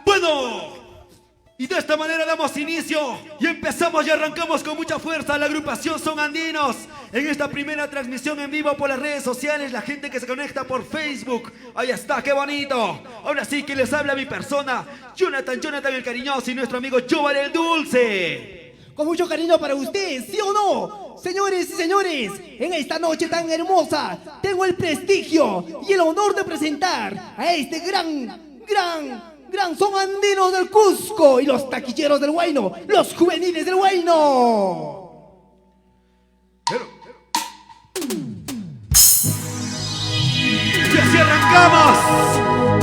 Bueno, y de esta manera damos inicio y empezamos y arrancamos con mucha fuerza la agrupación Son Andinos en esta primera transmisión en vivo por las redes sociales, la gente que se conecta por Facebook. Ahí está, qué bonito. Ahora sí que les habla mi persona, Jonathan el cariñoso, y nuestro amigo Jovan el dulce. Con mucho cariño para usted, ¿sí o no? Señores y señores, en esta noche tan hermosa tengo el prestigio y el honor de presentar a este gran Son Andinos del Cusco y los taquilleros del Huayno, los juveniles del Huayno. Y así arrancamos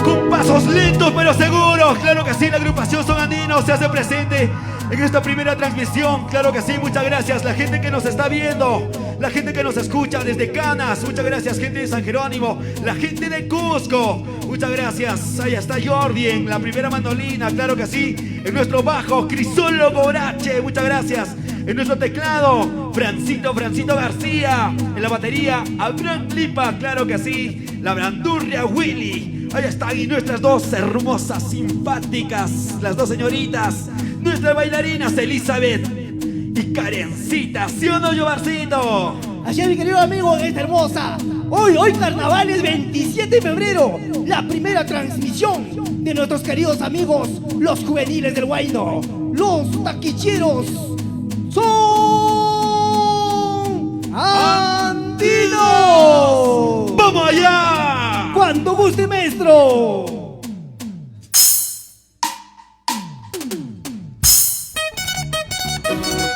con pasos lentos pero seguros. Claro que sí, la agrupación Son Andinos se hace presente en esta primera transmisión. Claro que sí, muchas gracias la gente que nos está viendo, la gente que nos escucha desde Canas, muchas gracias gente de San Jerónimo, la gente de Cusco, muchas gracias. Ahí está Jordi en la primera mandolina, claro que sí. En nuestro bajo, Crisólogo Borache, muchas gracias. En nuestro teclado, Francito García. En la batería, Abraham Lipa, claro que sí. La Brandurria Willy. Ahí están, y nuestras dos hermosas, simpáticas, las dos señoritas, nuestras bailarinas Elizabeth y Karencita, ¿sí o no, Jovarcito? Así es, mi querido amigo, esta hermosa. Hoy carnaval es 27 de febrero, la primera transmisión de nuestros queridos amigos, los juveniles del Huayno, los taquilleros Son Andinos. ¡Vamos allá! ¡Cuando guste, maestro!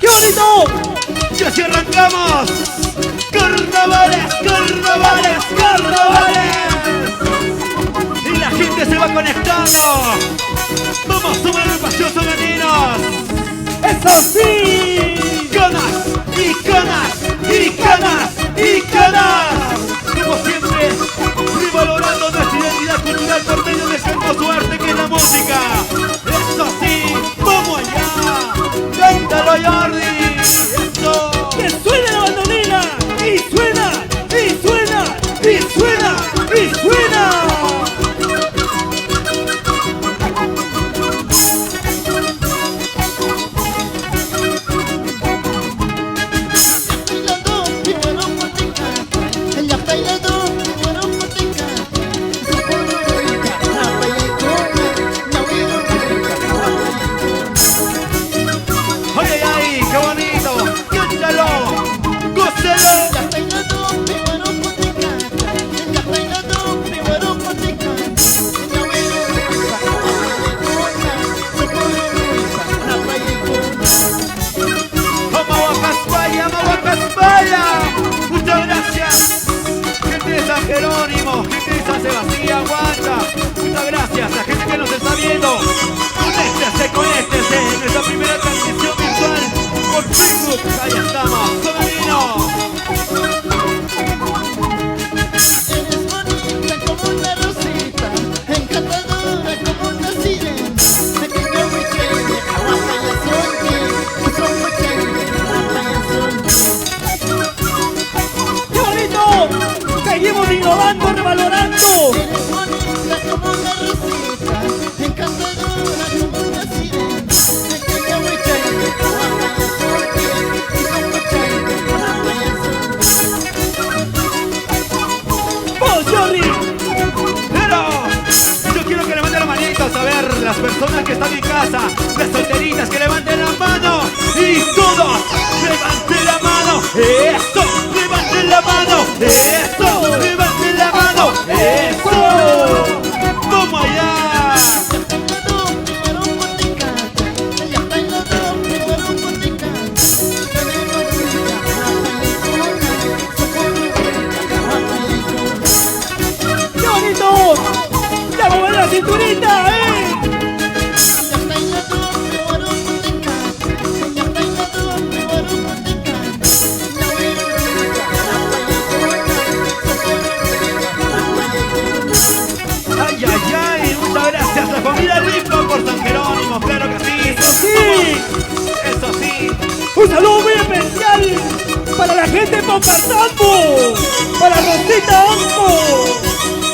¡Qué bonito! ¡Y así arrancamos! ¡Carnavales! Y la gente se va conectando. ¡Vamos, somos la agrupación Son Andinos! ¡Eso sí! ¡Canas! Como siempre, revalorando nuestra identidad cultural por medio de este hermoso arte que es la música. ¡Eso sí! ¡Vamos allá! ¡Cántalo, Jordi! ¡Eso! ¡Que suene la bandolina! ¡Y suena! Muchas gracias, gente de San Jerónimo, gente de San Sebastián, Huancha. Muchas gracias, la gente que nos está viendo. Conéctese en nuestra primera transmisión virtual por Facebook. Ahí estamos, Son Andinos. Eres bonita como una rosita, encantadora como una sirena. Pequeña muchacha, aguanta ya soñé, son ¡Qué bonito! ¡Seguimos innovando, revalorando! Eres bonita como una rosita, encantadora como una sirena. Pequeña muchacha, aguanta ya soñé, son ¡Vamos, Jordi! Pero yo quiero que levanten la manito, a ver, las personas que están en casa, las solteritas, que levanten la mano. Y todos, levanten la mano. ¡Eso! ¡Levanten la mano! ¡Eso! ¡Levanten la mano! ¡Eso! ¡Vamos allá! ¡Qué bonito! ¡Ya mover la cinturita, eh! ¡Ay, ay, ay! Muchas gracias, la familia Lipa por San Jerónimo, claro que sí. ¡Sí! Eso sí. ¡Un saludo muy especial para la gente de Pocatambo! ¡Para Rosita Ambo!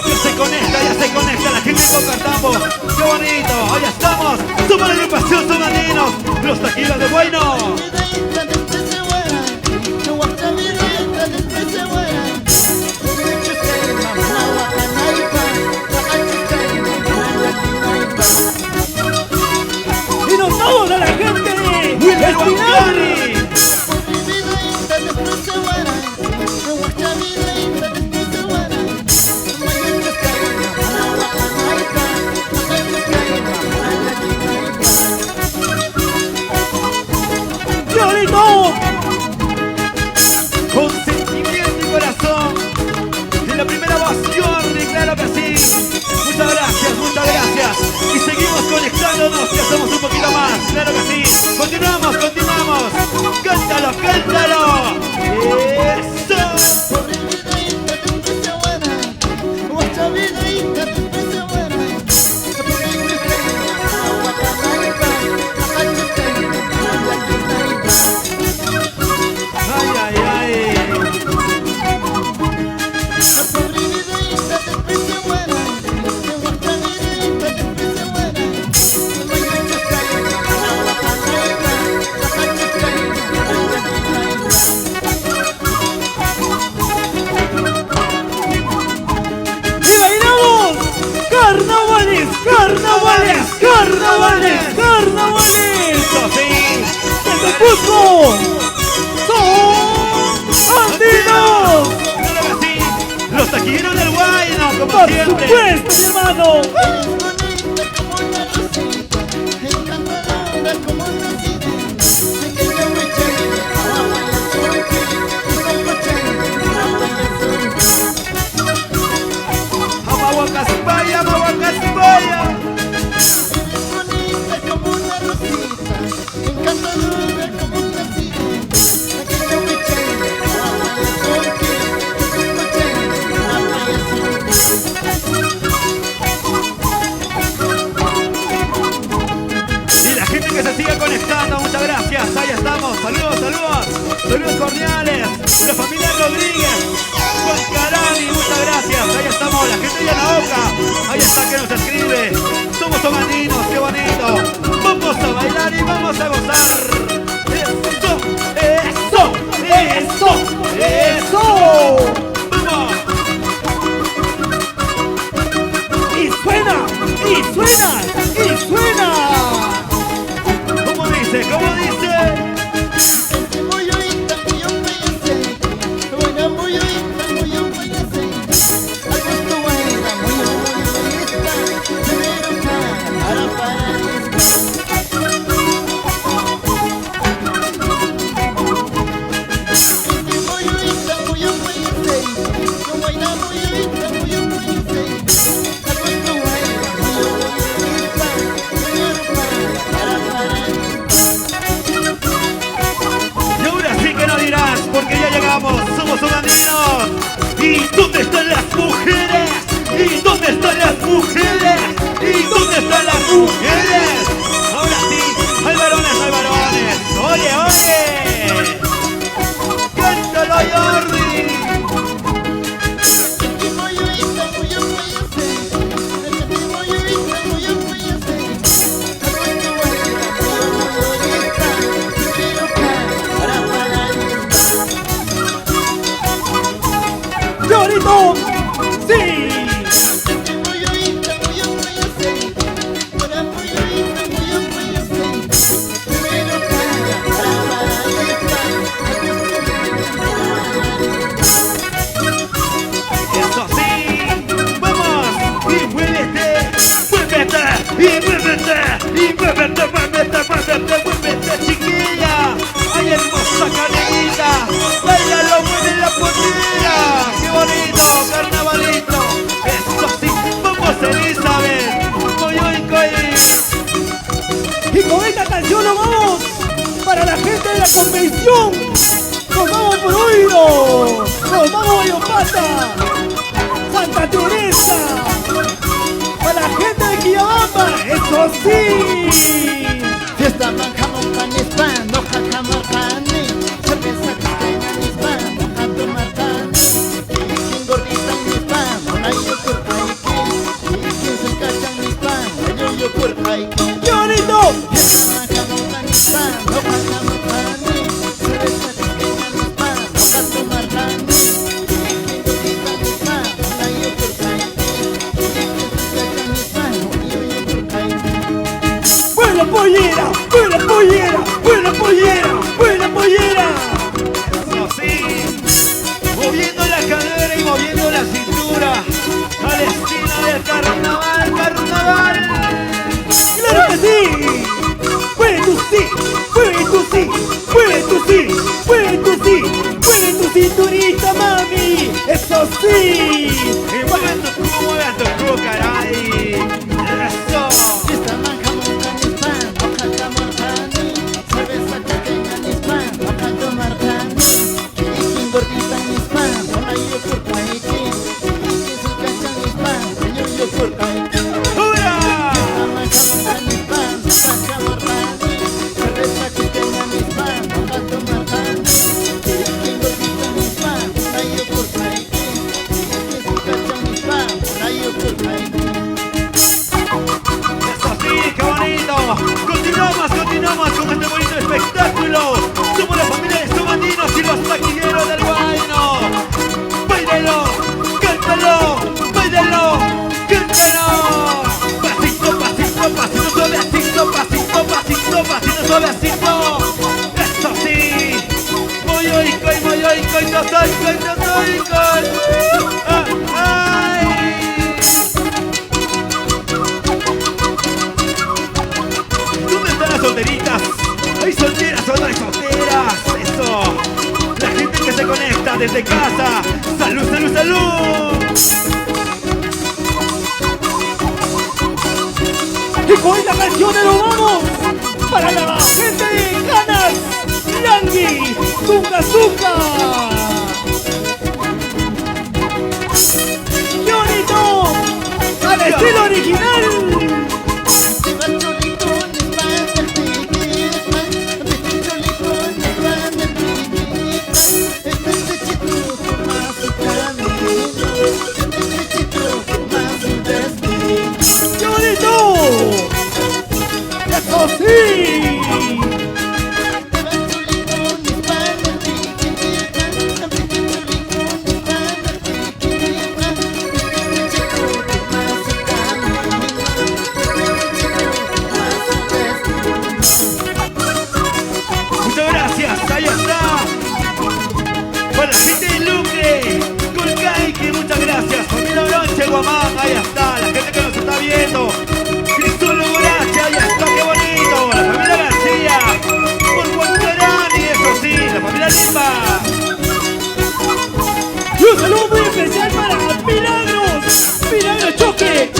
Ya se conecta la gente de Pocatambo. ¡Qué Los taquitos de Bueno. Y nos vamos a la gente de Wilmer Espinal. Huancarí. ¡Llorito! Con sentimiento y corazón. De la primera voz, Jordi, claro que sí. Muchas gracias, muchas gracias. Y seguimos conectándonos, que hacemos un poquito más, claro que sí. Continuamos, continuamos. Cántalo, cántalo. Eso. Ay, ay, ay. ¡Y bailamos! ¡Carnavales! ¡Carnavales! ¡Carnavales! ¡Carnavales! Eso sí. ¡Desde Cusco! ¡Son andinos! Claro que sí. Los taquilleros del Guayno, como ¡Por siempre. supuesto, mi hermano! Amahuacaspaya, Amahuacaspaya. Y la gente que se sigue conectando, muchas gracias. Ahí estamos. Saludos, saludos. Saludos cordiales. La familia Rodríguez. Juan Carani, muchas gracias. Ahí estamos. La gente de la Oca. Ahí está que nos escribe. Somos tomandinos, qué bonito. Vamos a bailar y vamos a gozar. Eso, eso, eso, eso. Vamos. ¡Y suena! ¡Y suena! ¡Y suena! ¿Cómo dice? ¿Cómo dice? Y ahora sí que no dirás, porque ya llegamos, somos andinos. ¿Y dónde están las mujeres? ¿Y dónde están las mujeres? ¿Y dónde están las mujeres? Ahora sí, hay varones, hay varones. ¡Oye, oye! ¡Cántalo, Jordi! ¡Llorito! ¡Sí! Eso sí, vamos y muévete, muévete y muévete y muévete, muévete, muévete, muévete, chiquilla. Ay, hermosa canelita, bailalo, mueve la pollera. Qué bonito, carnavalito. Eso sí, vamos Elizabeth, coy, coy. Y con esta canción nos vamos para la gente de la convención. Nos vamos por Oiro. Nos vamos a Yopata. Santa Teresa. Para la gente de Quillabamba. Eso sí. Fiesta blanca monta nispan, no jacamar cani. Cerveza castaña nispan, no jatomar cani. Quien gordita nispan, no hay yo por paiki. Quien se cachan nispan, no hay yo por paiki. ¡Llorito! Fiesta blanca monta nispan, buena pollera. Eso sí, moviendo la cadera y moviendo la cintura al estilo del carnaval, carnaval. ¡Claro que sí! ¡Mueve tu sí! ¡Mueve tu sí! ¡Mueve tu sí! ¡Mueve tu sí! ¡Mueve tu cinturita, mami! ¡Eso sí! Y mueve tu culo, caray. Eso. Fiesta manja monja nispan, oaxaca marjani. Cerveza chaqueña nispan, oaxaca marjani. Kirikin gordita nispan, olayo por paiki. Kirikin sucacha nispan, señor por paiki. ¡Hurra! Fiesta manja monja nispan, oaxaca marjani. Cerveza chaqueña nispan, oaxaca marjani. Kirikin gordita nispan, olayo por paiki. Kirikin sucacha nispan, olayo por paiki. Eso sí, qué bonito. Continuamos con este bonito espectáculo. Somos la familia de Somandinos y los taquilleros del Guayno. ¡Báilalo! ¡Cántalo! ¡Báilalo! ¡Cántalo! Pasito, pasito, pasito, suavecito, pasito, pasito, pasito, suavecito. Eso sí. Muy oico, y no soy. ¡Ay! ¿Dónde están las solteritas? ¿Hay solteras o no hay solteras? Eso. La gente que se conecta desde casa. ¡Salud, salud, salud! Y con esta canción nos vamos para la gente de Canas, Yangui, Zuca Zuca. ¡Qué bonito! ¡Al estilo original! ¡Qué bonito! ¡Eso sí! Muchas gracias, ahí está. Para la gente de Lucre, Colcaique, muchas gracias. Familia Bronche, Guamán, ahí está. La gente que nos está viendo. Cristóbal Borache, ahí está, qué bonito. La familia García, por Guantarani, eso sí, la familia Lima. Y un saludo muy especial para Milagros Choque.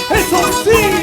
¡Eso sí!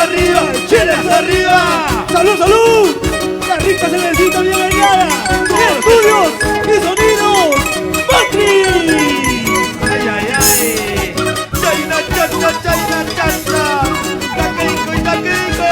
arriba, chelas arriba. ¡Salud, salud! ¡La rica cervecita bien variada! ¡Estudios y sonidos! ¡Matrix! Ay, ay, ay. Chayna, chacha, chayna, chacha. Taqueico y taqueico.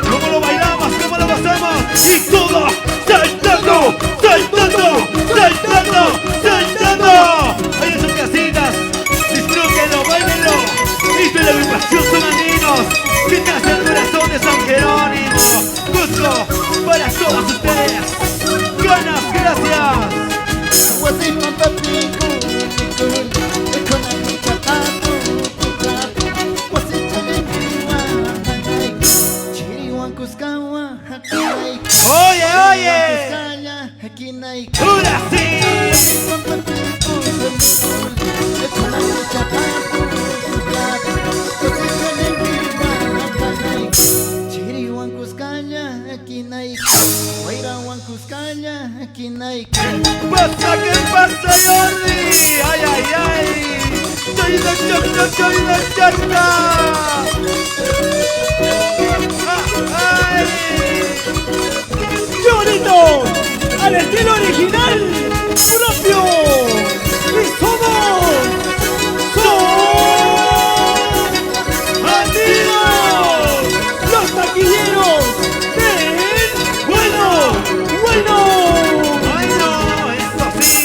¿Cómo lo bailamos? ¿Cómo lo pasamos? Y todo saltando, saltando, saltando, saltando. Ahí en sus casitas, disfrútenlo, bailenlo. Esto es la agrupación Son Andinos, que nace el corazón de San Jerónimo. Cusco, para todos ustedes. Ganas, gracias. Oye, oye. Ahora sí. Pasa, ¿qué pasa, Jordi? Ay, ay, ay. Chayna, chayna, chayna, chayna. ¡Ay! ¡Qué bonito! ¡Al estilo original! ¡Propio! ¡Y somos! ¡Son Andinos! ¡Los taquilleros del bueno! ¡Bueno! ¡Ay, no! ¡Eso sí!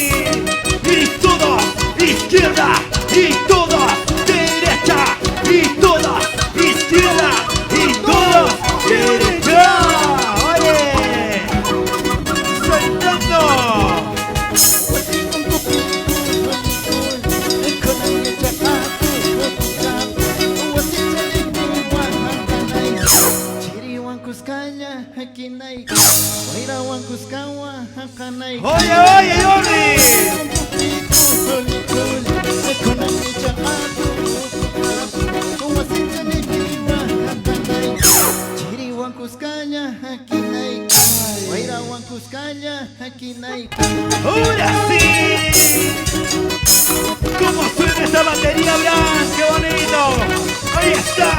¡Y todo! ¡Izquierda! ¡Y todo! ¡Derecha! ¡Y todo! ¡Izquierda! ¡Y todo! ¡Derecha! ¡Oye! ¡Saltando! ¡Oye, oye, Jordi! ¡Ahora sí! ¿Cómo suena esa batería blanca? ¡Qué bonito! Ahí está,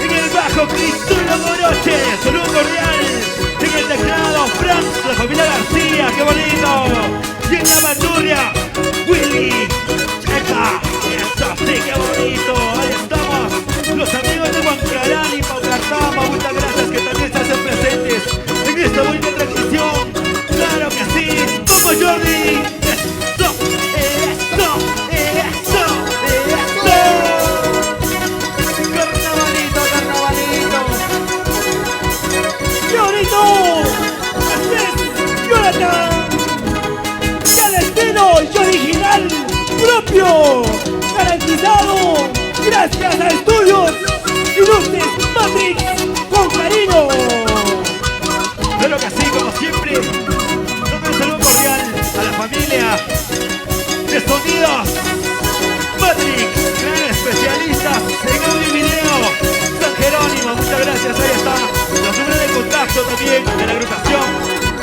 en el bajo Cristóbal Moroche, saludo cordial. En el teclado Franz, la familia García, ¡qué bonito! Y en la bandurria, Willy Checa, eso sí, qué bonito. Ahí estamos, los amigos de Huancarán y Paucatama, muchas gracias que también se hacen presentes en esta bonita transmisión. ¡Claro que sí! ¡Vamos, Jordi! ¡Eso! ¡Eso! ¡Eso! ¡Eso! ¡Carnavalito, carnavalito! ¡Qué bonito! ¡Así es! ¡Jonathan! ¡Al estilo y original! ¡Propio! ¡Garantizado! ¡Gracias a Estudios y Luces Matrix! ¡Con cariño! Claro que sí, como siempre, un saludo cordial a la familia de Sonidos Matrix, gran especialistas en audio y video, San Jerónimo, muchas gracias, ahí está, los números de contacto también de la agrupación,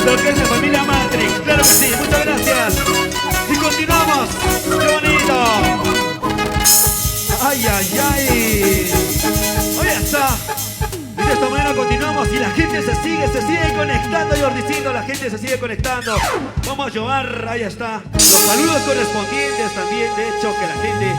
lo que es la familia Matrix, claro que sí, muchas gracias, y continuamos, qué bonito, ay, ay, ay, ahí está. Y de esta manera continuamos y la gente se sigue conectando, Jordicito, la gente se sigue conectando. Vamos a llevar, ahí está, los saludos correspondientes también, de hecho, que la gente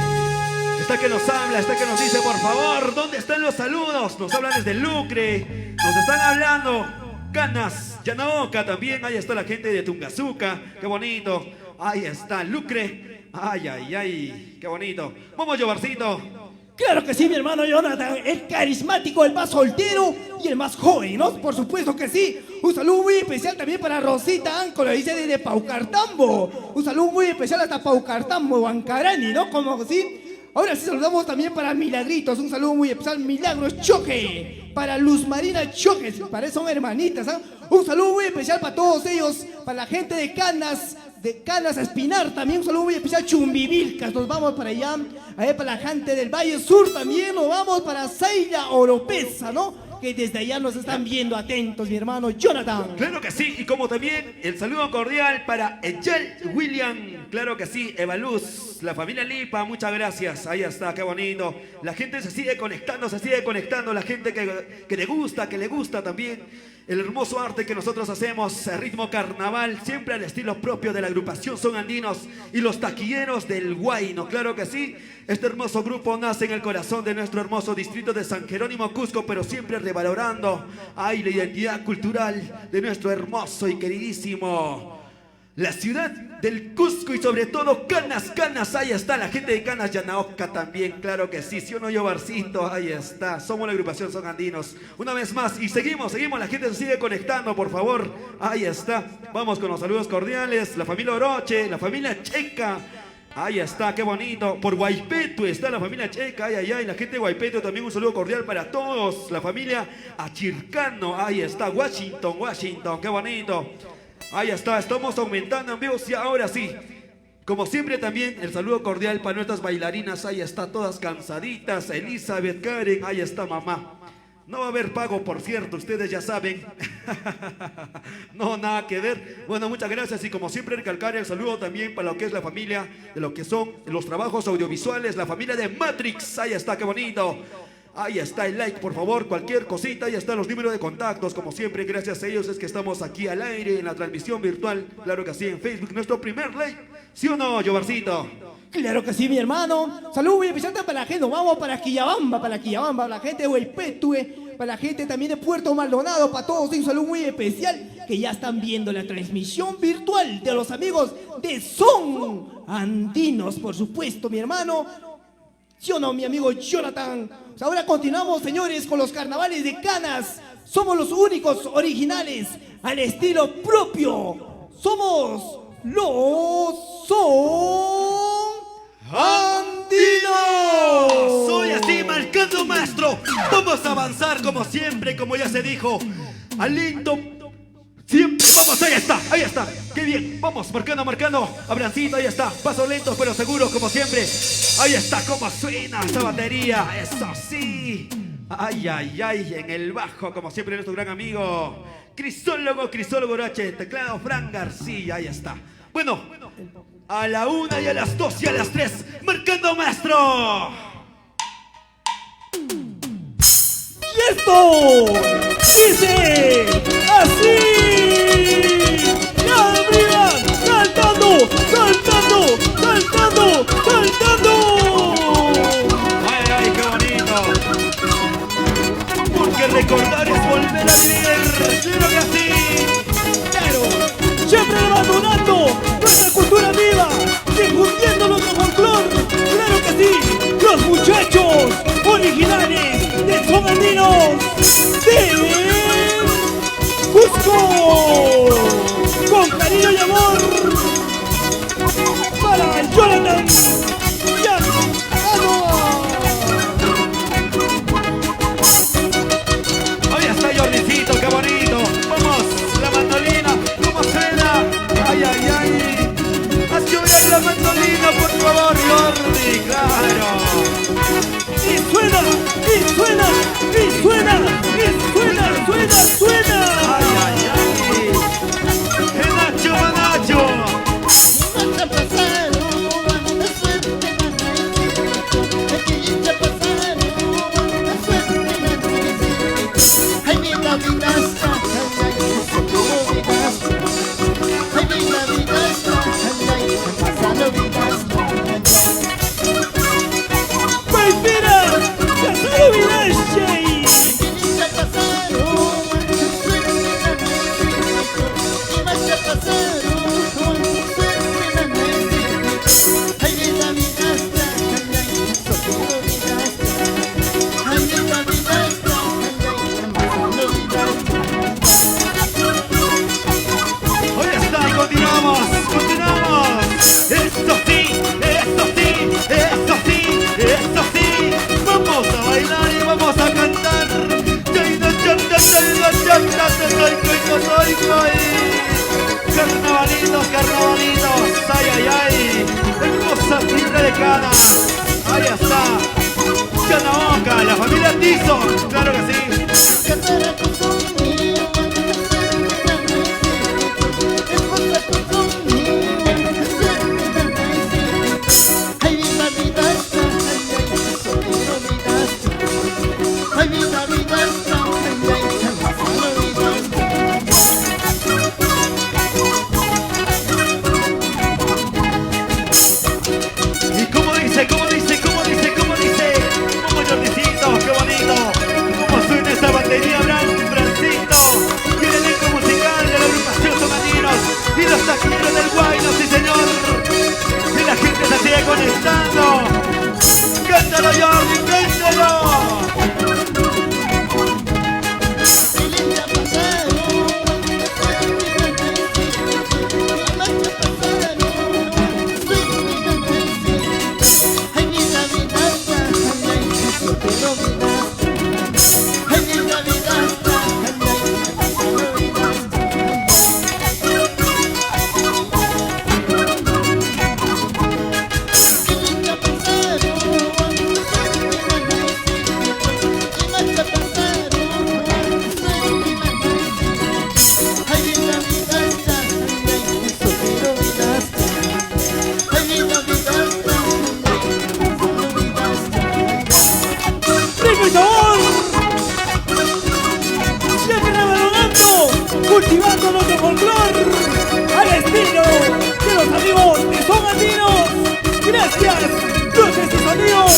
está que nos habla, está que nos dice, por favor, ¿dónde están los saludos? Nos hablan desde Lucre, nos están hablando, Canas, Yanaoca también, ahí está la gente de Tungazuca, qué bonito, ahí está, Lucre, ay, ay, ay, qué bonito. Vamos, Jovarcito. Claro que sí, mi hermano Jonathan, el carismático, el más soltero y el más joven, ¿no? Por supuesto que sí. Un saludo muy especial también para Rosita Anco, lo dice desde Paucartambo. Un saludo muy especial hasta Paucartambo, Huancarani, ¿no? Como así. Ahora sí saludamos también para Milagritos, un saludo muy especial, Milagros Choque, para Luz Marina Choque, para eso son hermanitas, ¿ah? Un saludo muy especial para todos ellos, para la gente de Canas Espinar también, un saludo muy especial, Chumbivilcas, nos vamos para allá, para la gente del Valle Sur también, nos vamos para Saila Oropesa, ¿no? Que desde allá nos están viendo atentos, mi hermano Jonathan. Claro que sí, y como también el saludo cordial para Echel William, claro que sí, Evaluz, la familia Lipa, muchas gracias, ahí está, qué bonito. La gente se sigue conectando, la gente que le gusta también el hermoso arte que nosotros hacemos, ritmo carnaval, siempre al estilo propio de la agrupación Son Andinos y los taquilleros del Huayno, claro que sí. Este hermoso grupo nace en el corazón de nuestro hermoso distrito de San Jerónimo, Cusco, pero siempre revalorando la identidad cultural de nuestro hermoso y queridísimo la ciudad del Cusco y sobre todo Canas, ahí está la gente de Canas Yanaoca también, claro que sí, ¿sí o no, Yobarcito? Ahí está, somos la agrupación Son Andinos, una vez más, y seguimos, la gente se sigue conectando, por favor, ahí está, vamos con los saludos cordiales, la familia Oroche, la familia Checa, ahí está, qué bonito, por Guaypeto está la familia Checa, ay, la gente de Guaypeto también un saludo cordial para todos, la familia Achircano, ahí está, Washington, qué bonito. Ahí está, estamos aumentando en vivo, y ahora sí. Como siempre también el saludo cordial para nuestras bailarinas, ahí está, todas cansaditas, Elizabeth, Karen, ahí está mamá. No va a haber pago, por cierto, ustedes ya saben. No, nada que ver. Bueno, muchas gracias y como siempre recalcar el saludo también para lo que es la familia, de lo que son los trabajos audiovisuales, la familia de Matrix, ahí está, qué bonito. Ahí está el like, por favor, cualquier cosita, ahí están los números de contactos, como siempre, gracias a ellos es que estamos aquí al aire en la transmisión virtual, claro que sí, en Facebook, nuestro primer like, ¿sí o no, Yobarcito? Claro que sí, mi hermano. Saludos muy especiales para la gente, nos vamos para Quillabamba, para la gente de Huaypetue, para la gente también de Puerto Maldonado, para todos, un saludo muy especial, que ya están viendo la transmisión virtual de los amigos de Son Andinos, por supuesto, mi hermano. ¿Sí o no, mi amigo Jonathan? Pues ahora continuamos, señores, con los carnavales de Canas. Somos los únicos originales al estilo propio. Somos los Son Andinos. Soy así, marcando maestro. Vamos a avanzar como siempre, como ya se dijo. Aliento. Siempre, vamos, ahí está, qué bien, vamos, marcando, Abrancito, ahí está, paso lento pero seguro como siempre, ahí está, cómo suena esa batería, eso sí, ay, en el bajo, como siempre nuestro gran amigo, Crisólogo H, teclado Fran García, ahí está, bueno, a la 1 y a las 2 y a las 3, marcando maestro. Y esto dice así. ¡Ya arriba! ¡Saltando! ¡Ay, qué bonito! Porque recordar es volver a vivir. ¡Claro que sí! ¡Claro! ¡Siempre abandonando nuestra cultura viva! ¡Difundiendo nuestro folclor! ¡Claro que sí! ¡Los muchachos originales de Son Andinos de Cusco! Con cariño y amor para Jonathan Llano. Ahí está Jordicito, qué bonito. petizo, claro que sí. Y cómo dice, cómo dice, cómo dice, cómo dice. Como Jordicito, qué bonito. Cómo suena esa batería, Francito. Y el elenco musical de la agrupación Son Andinos. Y los taquilleros del Guayno, sí señor. Y la gente se sigue conectando. ¡Cántalo, Jordi, cántalo! Cultivando nuestro folclor al estilo de los amigos de Son Andinos. Gracias, luces y sonidos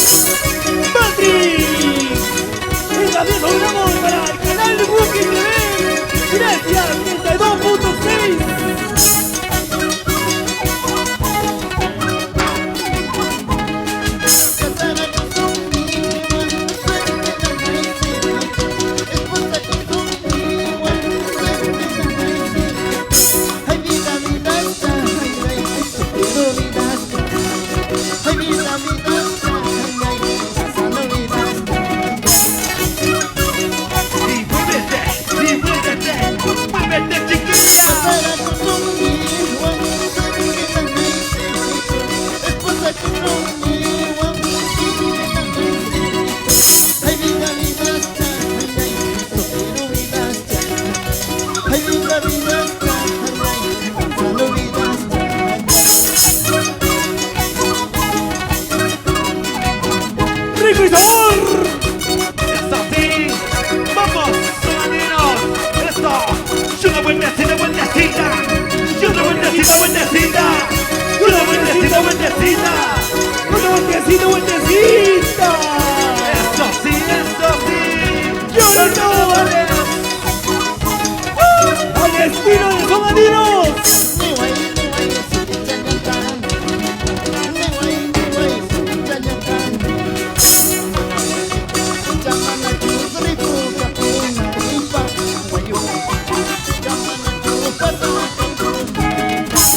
Matrix. Y también saludamos para el canal de Wookie TV. Gracias, 32.6. ¡Rico y sabor! ¡Eso sí! ¡Vamos, Son Andinos! ¡Eso! ¡Y una vueltecita, vueltecita! ¡Y una vueltecita, vueltecita! ¡Y una vueltecita, vueltecita! ¡Una vueltecita, vueltecita! ¡Eso sí, eso sí! ¡Yo no todo, vale! ¡Al estilo de Son Andinos!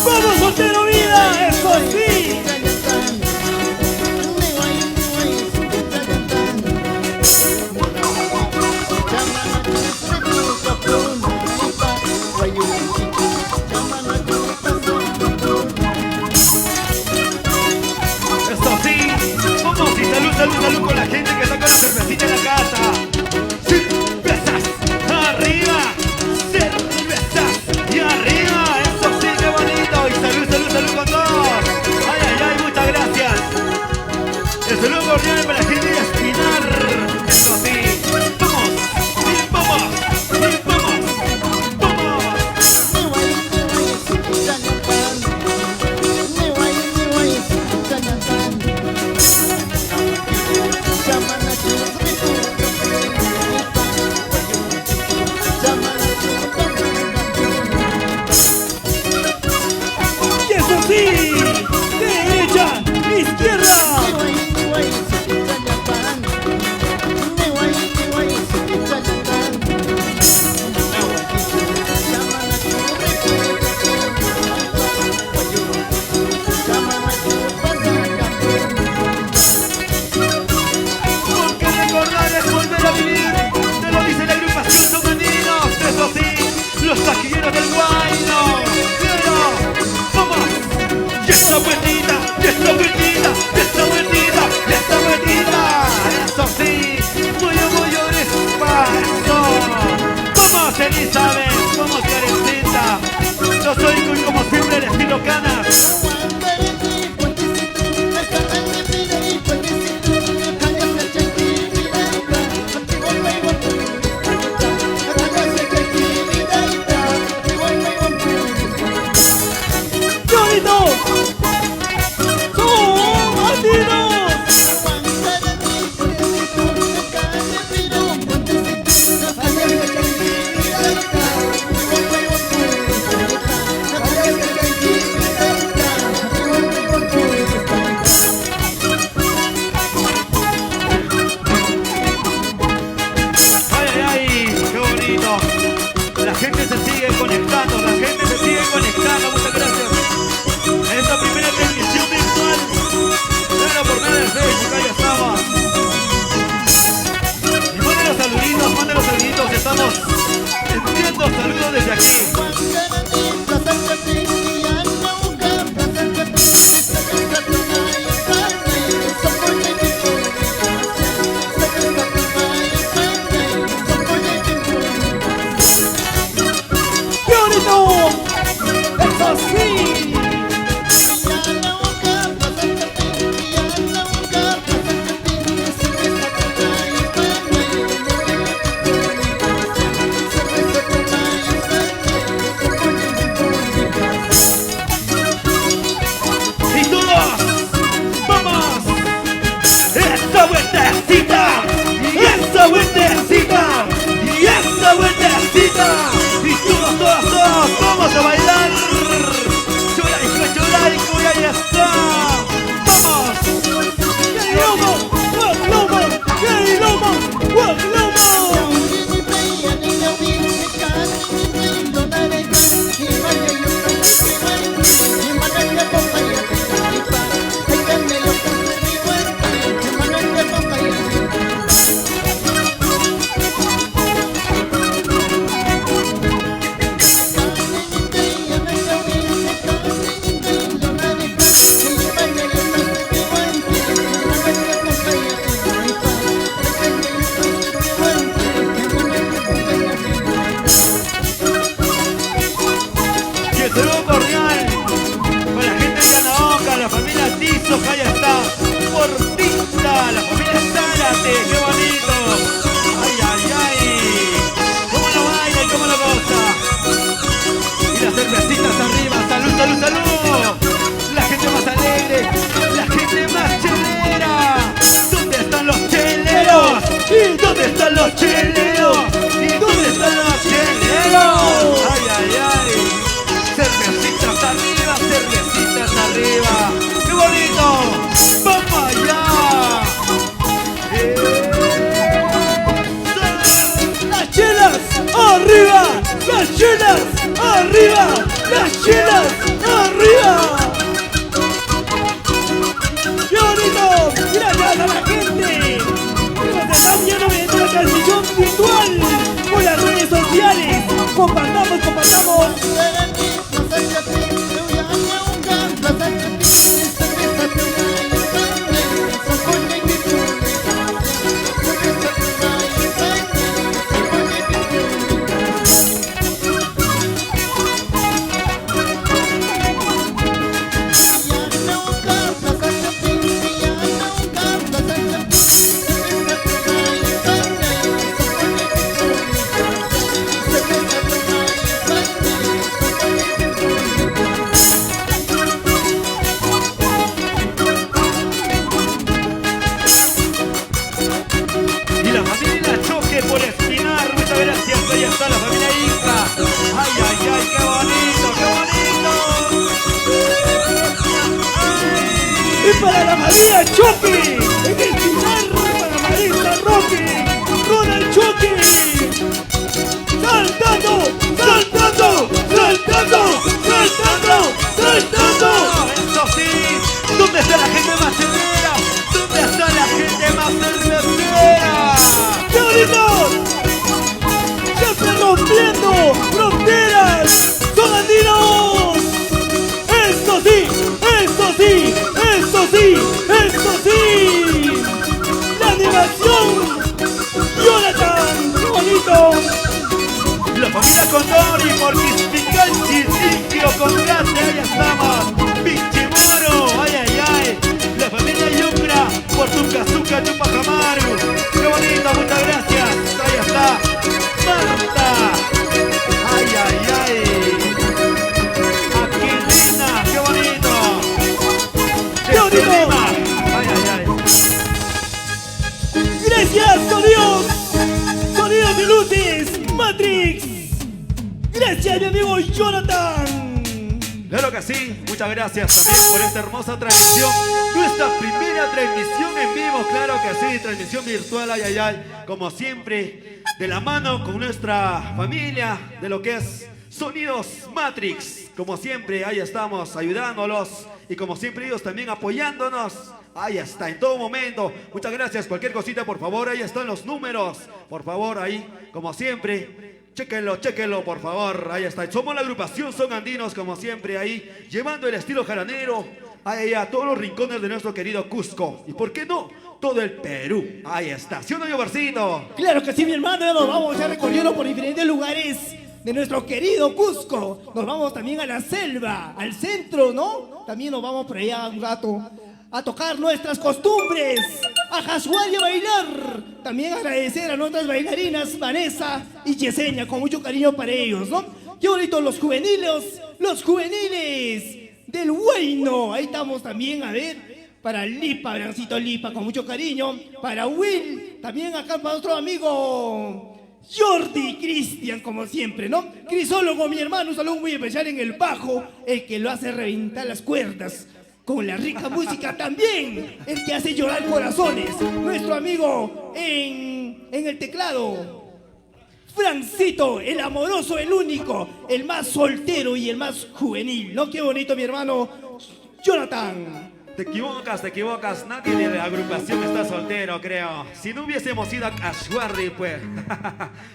¡Vamos, soltero vida! ¡Eso sí! ¡Eso sí! ¡Vamos y salud, salud, salud con la gente que está con la cervecita en la casa! ¡Cervezas! ¡Arriba! ¡Cervezas! ¡Y arriba! ¡Eso sí, qué bonito! ¡Y salud, salud, salud con todos! ¡Ay, ay, ay! ¡Muchas gracias! ¡El saludo cordial para la gente de Espinar! ¡Eso sí! ¡Vamos! ¡Y vamos! ¡Y vamos! ¡Vamos! ¡Y eso sí! ¡De derecha! ¡Izquierda! esa vueltecita, y esa vueltecita, y esa vueltecita. Y todos vamos a bailar. Churaico, y ahí está. ¡Vamos! Ahí está, Portista, la familia Zárate, qué bonito. Ay, cómo lo baila y cómo lo goza. Y las cervecitas arriba, salud. La gente más alegre, la gente más chelera. ¿Dónde están los cheleros? ¿Y dónde están los cheleros? ¿Y dónde están los cheleros? Ay, cervecitas arriba. ¡Qué bonito! ¡Vamos allá! ¡Las chelas arriba! ¡Las chelas arriba! ¡Las chelas arriba! ¡Qué bonito! ¡Gracias a la gente! Que nos están viendo mediante la transmisión virtual por las redes sociales. ¡Compartamos! Por espinar, muchas gracias. Ahí está la familia Inca. Ay, qué bonito. Y para la familia Choque, en el final para la Marisa Roque, con el Choque, saltando. Eso sí, ¿dónde está la gente más severa? ¿Dónde está la gente más cervecera? ¡Qué bonito! ¡Siempre rompiendo fronteras! ¡Son andinos! ¡Esto sí! ¡La animación! ¡Jonathan! ¡Qué bonito! La familia Condori por Quispicanchi, Silvio Congate, ahí estamos. Pichimoro, ay. La familia Yucra por Tucazuca, Tupacamaru. Qué bonito, muchas gracias. Ahí está. Marta. Ay. Aquilina, qué bonito. ¡Qué bonito! Ay. ¡Gracias, sonidos y luces! ¡Matrix! ¡Gracias, mi amigo Jonathan! Claro que sí, muchas gracias también por esta hermosa transmisión. Nuestra primera transmisión en vivo, claro que sí, transmisión virtual, ay. Como siempre, de la mano con nuestra familia de lo que es Sonidos Matrix. Como siempre, ahí estamos ayudándolos y como siempre ellos también apoyándonos. Ahí está, en todo momento. Muchas gracias, cualquier cosita, por favor, ahí están los números. Por favor, ahí, como siempre. Chéquenlo, por favor. Ahí está. Somos la agrupación Son Andinos, como siempre, ahí, llevando el estilo jaranero a todos los rincones de nuestro querido Cusco. ¿Y por qué no? Todo el Perú. Ahí está. ¿Sí o no, Yobarcito? Claro que sí, mi hermano. Ya nos vamos ya recorriendo por diferentes lugares de nuestro querido Cusco. Nos vamos también a la selva, al centro, ¿no? También nos vamos por allá un rato a tocar nuestras costumbres, a Jashuar y a bailar. También agradecer a nuestras bailarinas Vanessa y Yesenia, con mucho cariño para ellos, ¿no? Qué bonito, los juveniles del Huayno. Ahí estamos también, a ver, para Lipa, Brancito Lipa, con mucho cariño, para Will, también acá para otro amigo Jordi Cristian, como siempre, ¿no? Crisólogo, mi hermano, un saludo muy especial en el bajo, el que lo hace reventar las cuerdas con la rica música también, el que hace llorar corazones, nuestro amigo en el teclado, Francito, el amoroso, el único, el más soltero y el más juvenil, ¿no? Qué bonito, mi hermano Jonathan. Te equivocas, nadie de la agrupación está soltero, creo. Si no hubiésemos ido a Ashwardi, pues.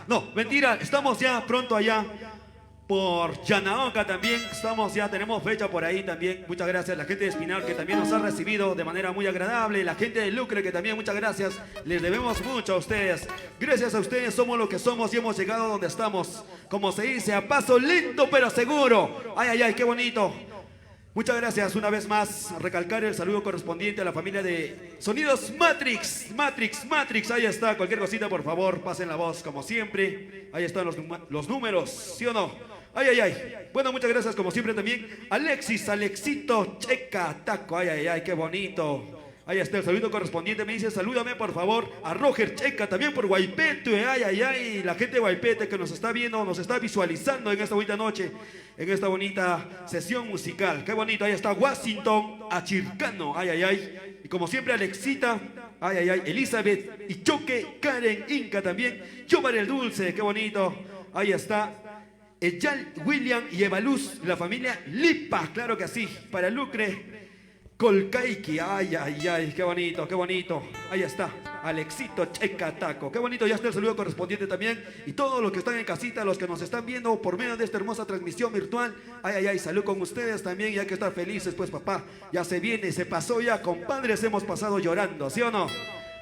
No, mentira, estamos ya pronto allá por Yanaoka también. Tenemos fecha por ahí también. Muchas gracias a la gente de Espinar que también nos ha recibido de manera muy agradable. La gente de Lucre que también muchas gracias. Les debemos mucho a ustedes. Gracias a ustedes somos lo que somos y hemos llegado donde estamos. Como se dice, a paso lento pero seguro. Ay, ay, ay, qué bonito. Muchas gracias una vez más, recalcar el saludo correspondiente a la familia de Sonidos Matrix, ahí está, cualquier cosita por favor, pasen la voz como siempre, ahí están los números, ¿sí o no? Ay, ay, ay, bueno, muchas gracias como siempre también, Alexito, Checa, Taco, ay, ay, ay, qué bonito. Ahí está el saludo correspondiente, me dice, salúdame por favor a Roger Checa, también por Guaipete, ay, ay, ay, la gente de Guaipete que nos está viendo, nos está visualizando en esta bonita noche, en esta bonita sesión musical, qué bonito, ahí está Washington Achircano, ay, ay, ay, y como siempre Alexita, ay, ay, ay, Elizabeth, y Choque, Karen, Inca también, Yomar el Dulce, qué bonito, ahí está, Ejal, William y Evaluz, la familia Lipa, claro que sí, para Lucre, Colcaiki, ay, ay, ay, qué bonito, ahí está, Alexito Checa Taco, qué bonito, ya está el saludo correspondiente también, y todos los que están en casita, los que nos están viendo por medio de esta hermosa transmisión virtual, ay, ay, ay, salud con ustedes también, y hay que estar felices, pues papá, ya se viene, se pasó ya, compadres, hemos pasado llorando, ¿sí o no?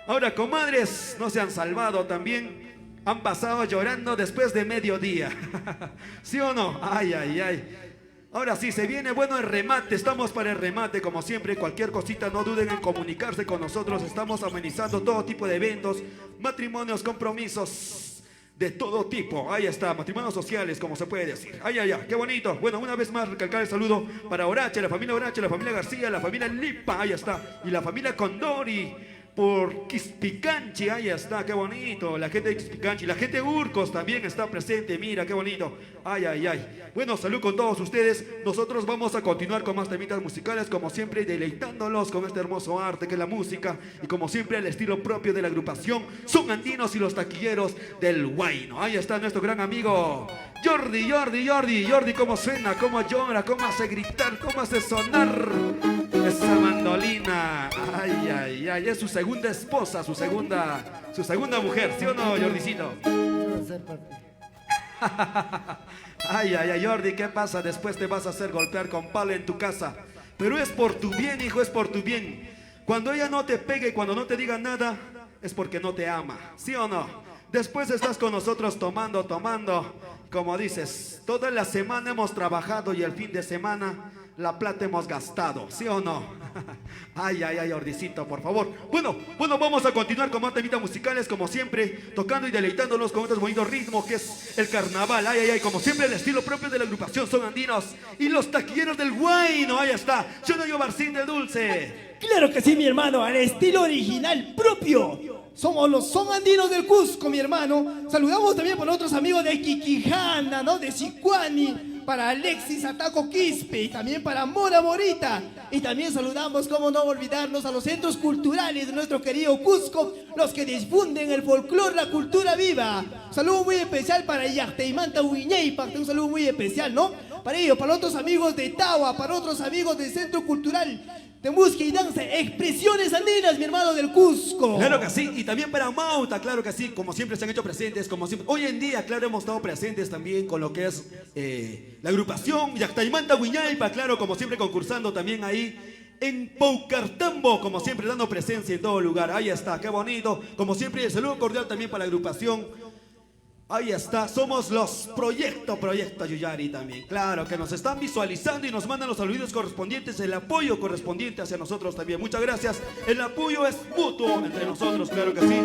Ahora, comadres, no se han salvado también, han pasado llorando después de mediodía, ¿sí o no? Ay, ay, ay. Ahora sí, se viene bueno el remate, estamos para el remate, como siempre, cualquier cosita no duden en comunicarse con nosotros, estamos amenizando todo tipo de eventos, matrimonios, compromisos, de todo tipo, ahí está, matrimonios sociales, como se puede decir, ay, ay, ay, qué bonito, bueno, una vez más recalcar el saludo para Orache, la familia García, la familia Lipa, ahí está, y la familia Condori, por Quispicanchi, ahí está, qué bonito, la gente de Quispicanchi, la gente de Urcos también está presente, mira, qué bonito, ay, ay, ay. Bueno, salud con todos ustedes, nosotros vamos a continuar con más temitas musicales, como siempre, deleitándolos con este hermoso arte que es la música, y como siempre, el estilo propio de la agrupación, Son Andinos y los taquilleros del Huayno, ahí está nuestro gran amigo, Jordi, cómo suena, cómo llora, cómo hace gritar, cómo hace sonar esa mandolina, ay, ay, ay, es su segunda esposa, su segunda mujer, ¿sí o no, Jordicito? Ay, ay, ay, Jordi, ¿qué pasa? Después te vas a hacer golpear con palo en tu casa, pero es por tu bien, hijo, es por tu bien. Cuando ella no te pegue, cuando no te diga nada, es porque no te ama, ¿sí o no? Después estás con nosotros tomando, como dices, toda la semana hemos trabajado y el fin de semana la plata hemos gastado, ¿sí o no? Ay, ay, ay, Ordicito, por favor. Bueno, vamos a continuar con más temitas musicales, como siempre, tocando y deleitándonos con otros bonitos ritmos, que es el carnaval. Ay, ay, ay, como siempre, el estilo propio de la agrupación Son Andinos y los taquilleros del Huayno. Ahí está, yo no Barcín de Dulce. Claro que sí, mi hermano, al estilo original propio. Somos los Son Andinos del Cusco, mi hermano. Saludamos también por otros amigos de Quiquijana, ¿no? De Sicuani. Para Alexis Ataco Quispe y también para Mora Morita. Y también saludamos, como no olvidarnos, a los centros culturales de nuestro querido Cusco, los que difunden el folclore, la cultura viva. Un saludo muy especial para Yacteimanta Huiñeipa, un saludo muy especial, ¿no? Para ellos, para otros amigos de Tawa, para otros amigos del Centro Cultural de Música y Danza, Expresiones Andinas, mi hermano del Cusco. Claro que sí, y también para Mauta, claro que sí, como siempre se han hecho presentes, como siempre. Hoy en día, claro, hemos estado presentes también con lo que es la agrupación Yactaimanta Huiñaipa, claro, como siempre concursando también ahí en Paucartambo, como siempre dando presencia en todo lugar. Ahí está, qué bonito, como siempre, el saludo cordial también para la agrupación. Ahí está, somos los Proyecto Yuyari también, claro, que nos están visualizando y nos mandan los saludos correspondientes, el apoyo correspondiente hacia nosotros también. Muchas gracias, el apoyo es mutuo entre nosotros, claro que sí.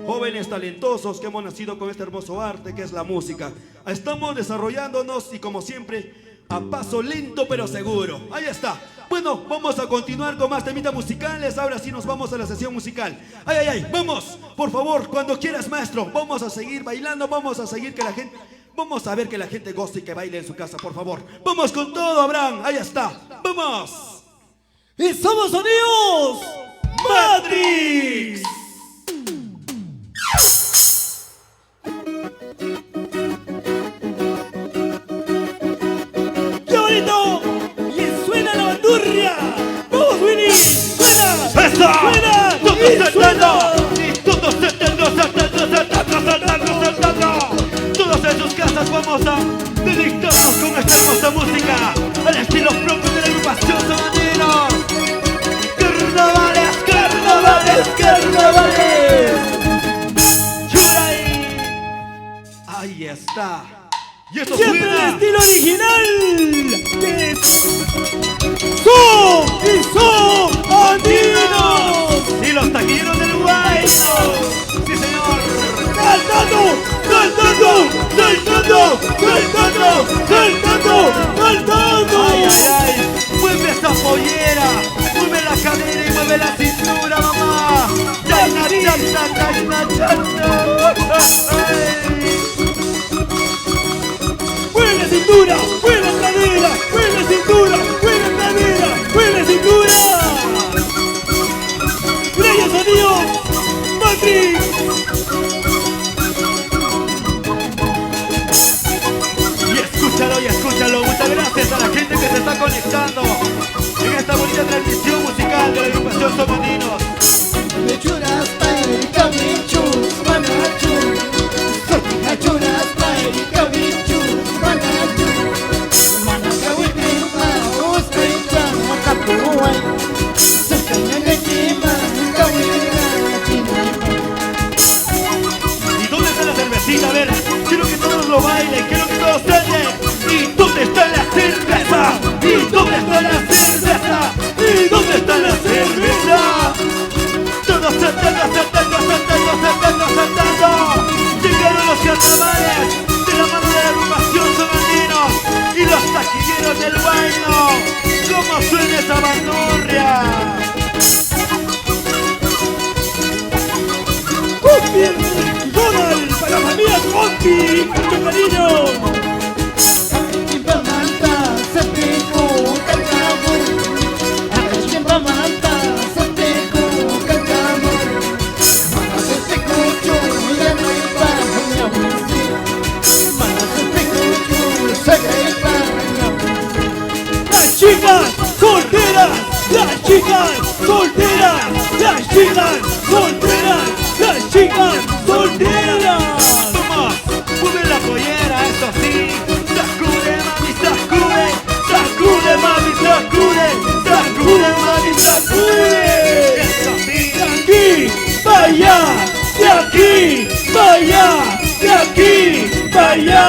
Jóvenes talentosos que hemos nacido con este hermoso arte que es la música. Estamos desarrollándonos y como siempre, a paso lento pero seguro. Ahí está, Bueno, vamos a continuar con más temitas musicales. Ahora sí nos vamos a la sesión musical. Ay, ay, ay, vamos, por favor, cuando quieras, maestro. Vamos a seguir bailando, vamos a seguir que la gente... Vamos a ver que la gente goce y que baile en su casa, por favor. Vamos con todo, Abraham, ahí está. ¡Vamos! ¡Y somos sonidos Matrix! ¡Qué bonito! ¡Y suena la bandurria! ¡Vamos, Winnie! ¡Suena! ¡Eso! ¡Suena! ¡Todos ¡Y saltando! suena! ¡Y todos saltando, saltando, saltando, saltando, saltando! Todos en sus casas vamos a deleitarnos con esta hermosa música al estilo propio de la agrupación Sabandinos. ¡Carnavales, carnavales, carnavales! ¡Churay! Ahí está. ¡Y esto ¡Siempre el suena! estilo original! ¡Que son y son andinos! ¡Y los taquilleros del Guayno! ¡Sí, señor! ¡Saltando! ¡Saltando! ¡Saltando! ¡Saltando! ¡Saltando! ¡Saltando! ¡Ay, ay, ay! ¡Mueve esa pollera! ¡Mueve la cadera y mueve la cintura, mamá! ¡Chanta, chanta, chanta, chanta! ¡Ay! ¡Mueve la cintura! ¡Mueve la cadera! ¡Mueve la cintura! ¡Mueve la cadera! ¡Mueve la cintura! ¡Playa sonido! ¡Matrix! Y escúchalo, muchas gracias a la gente que se está conectando en esta bonita transmisión musical de la agrupación Sabandinos. Mechuras paika bichus manachu Mechuras paika bichus manachu Manakawikima uskaita makapuay Sakanyangakima kawina chinima. ¿Y dónde está la cervecita? A ver, quiero que todos lo bailen, quiero que todos suenen. ¿Y dónde está la cerveza? ¿Y dónde está la cerveza? ¿Y dónde está la cerveza? Todos saltando, saltando, saltando, saltando, saltando. Llegaron los carnavales de la mano de la agrupación Sabandinos y los taquilleros del Guayno. ¿Cómo suena esa bandurria? ¡Compi! ¡Donald! ¡Para la familia Compi! ¡Mucho cariño! Impamanta sepiku kakamu Impamanta sepiku kakamu Mana sepiku ya no iba a musi Mana sepiku sagaipa ¡Las chicas solteras! ¡Las chicas solteras! ¡Las chicas solteras! ¡Las chicas solteras! ¡Vamos! ¡Mueve la pollera, eso sí! ¡Sacude, mami, sacude! ¡Sacude, mami, sacude! ¡Sacude, mami, sacude! ¡Eso sí! ¡De aquí para allá! ¡De aquí para allá! ¡De aquí para allá!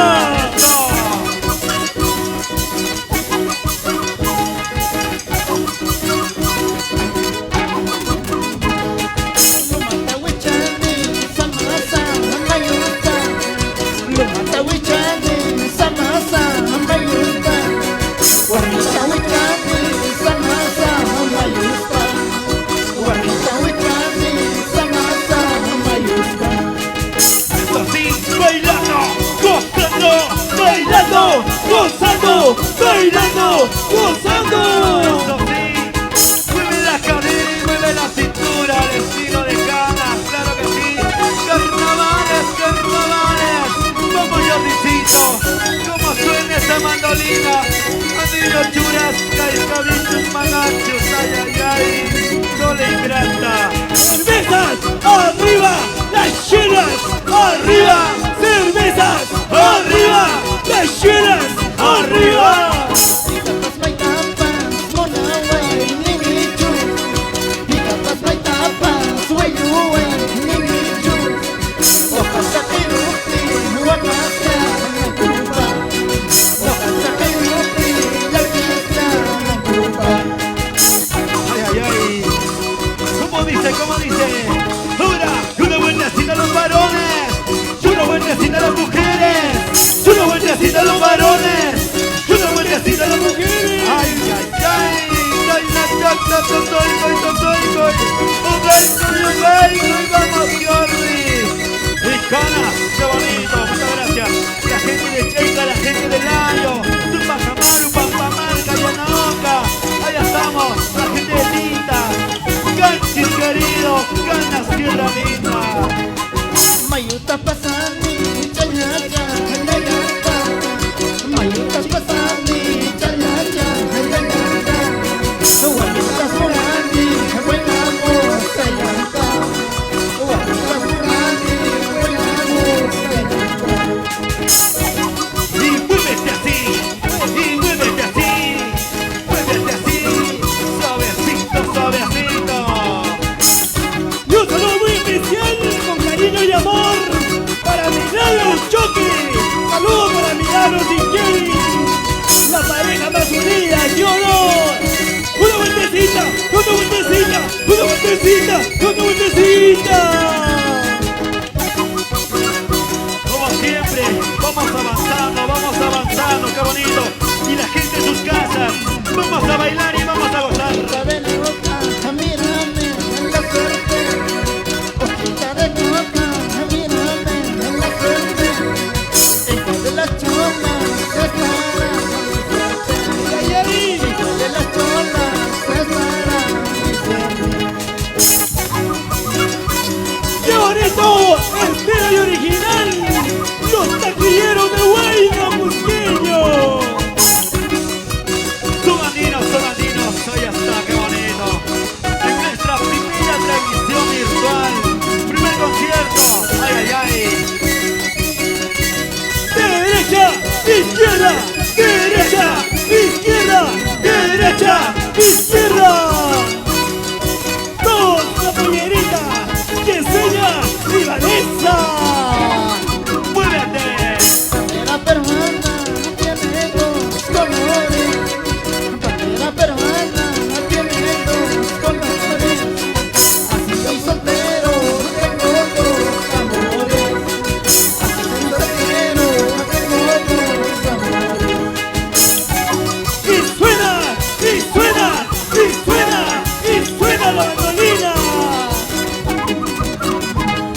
¡Bailando! ¡Gozando! ¡Bailando! ¡Gozando! ¡Eso sí! ¡Mueve la cadera y mueve la cintura al estilo de Cana! ¡Claro que sí! ¡Carnavales, carnavales! ¡Vamos, Jordicito! ¿Cómo suena esa mandolina? Andillo, churasca y cabichos manachos, ¡ay, ay, ay! ¡Sole ingrata! ¡Cervezas! ¡Arriba! ¡Las chelas! ¡Arriba! ¡Cervezas! ¡Arriba! ¡Las chelas! ¡Arriba! Ikatas may tapas, monaway, ninichu Ikatas may tapas, wayuway, ninichu Wakasakirupi, wakasa, nakupa Wakasakirupi, lakisa, nakupa ¡Ay, ay, ay! ¿Cómo dice? ¿Cómo dice? ¡Ahora! ¡Una vueltecita a los varones! ¡Y una vueltecita a las mujeres! ¡Y una vueltecita a los varones! ¡Y una vueltecita a las mujeres! ¡Ay, ay, ay! ¡Ay, vamos, Jordi. Y Canas, qué bonito, muchas gracias. La gente de Checa, la gente de Layo, Tupacamaru, Pampamar, Cayanaoca. Allá estamos, la gente de Tinta. Canchis querido, Canas, tierra linda. Mayuta pasani, chayacha, chayacha. Mayuta pasani, chayacha, chayacha. Mayuta surani, buena amor, chayacha. Mayuta surani, buena amor, chayacha. Y muévete así, muévete así, suavecito, suavecito. Y un saludo muy especial con cariño y amor para Milagros Choque. Saludos para Milagros y Kelly, la pareja más unida, ¿sí o no? Una vueltecita, otra vueltecita, una vueltecita, otra vueltecita. Como siempre, vamos avanzando, qué bonito. Y la gente en sus casas, vamos a bailar y vamos a gozar. Hojita de coca, mírame en la suerte. Hojita de coca, mírame en la suerte. Hijo de la chola, se estará mi suerte. Hijo de la chola, se estará mi suerte. ¡Qué bonito! ¡Estilo y original! ¡Los taquilleros de Huayna Musqueño! Son andinos, hoy está, qué bonito. En nuestra primera transmisión virtual, primer concierto, ay, ay, ay. Derecha, izquierda, derecha, izquierda, derecha, izquierda. Dos, la pollerita, Yesenia y Vanessa. ¡Muévete! Bandera peruana tiene dos colores. Bandera peruana tiene dos colores. Así soy soltero, tengo dos amores. Así soy soltero, tengo dos amores. Y suena, y suena, y suena, y suena la mandolina.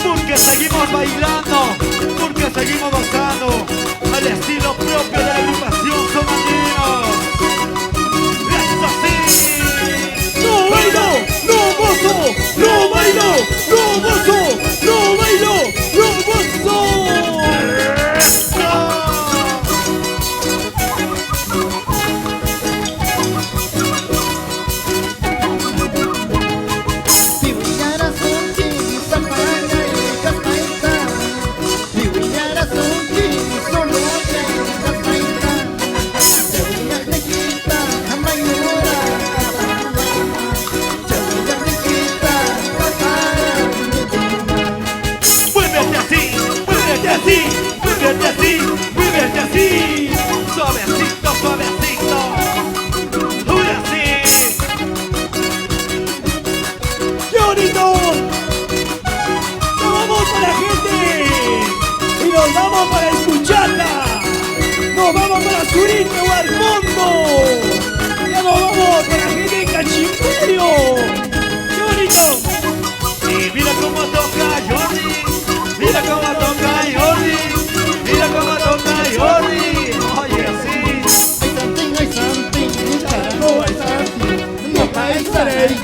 Porque seguimos bailando, porque seguimos gozando al estilo propio de la agrupación Son Andinos. ¡Eso sí! No bailo, no gozo, no bailo, no gozo, no bailo, no gozo. ¡Eso! Piwillara sunki, zapaya y caspaita. Piwillara sunki, soloya y caspaita. Chavilla nequita, jamayura, chavilla nequita, papara, ¡Muévete así! ¡Muévete así! ¡Muévete así! ¡Muévete así! ¡Suavecito, suavecito! ¡Ahora sí! ¡Qué bonito! Nos vamos para la gente y nos vamos para Escuchata. Nos vamos para Zurich o Armondo. Ya nos vamos para la gente de Cachimberio. ¡Qué bonito! Y mira cómo toca Jordi, mira cómo toca Jordi, mira cómo toca Jordi. Oye, sí. ay something, no hay something, no hay something.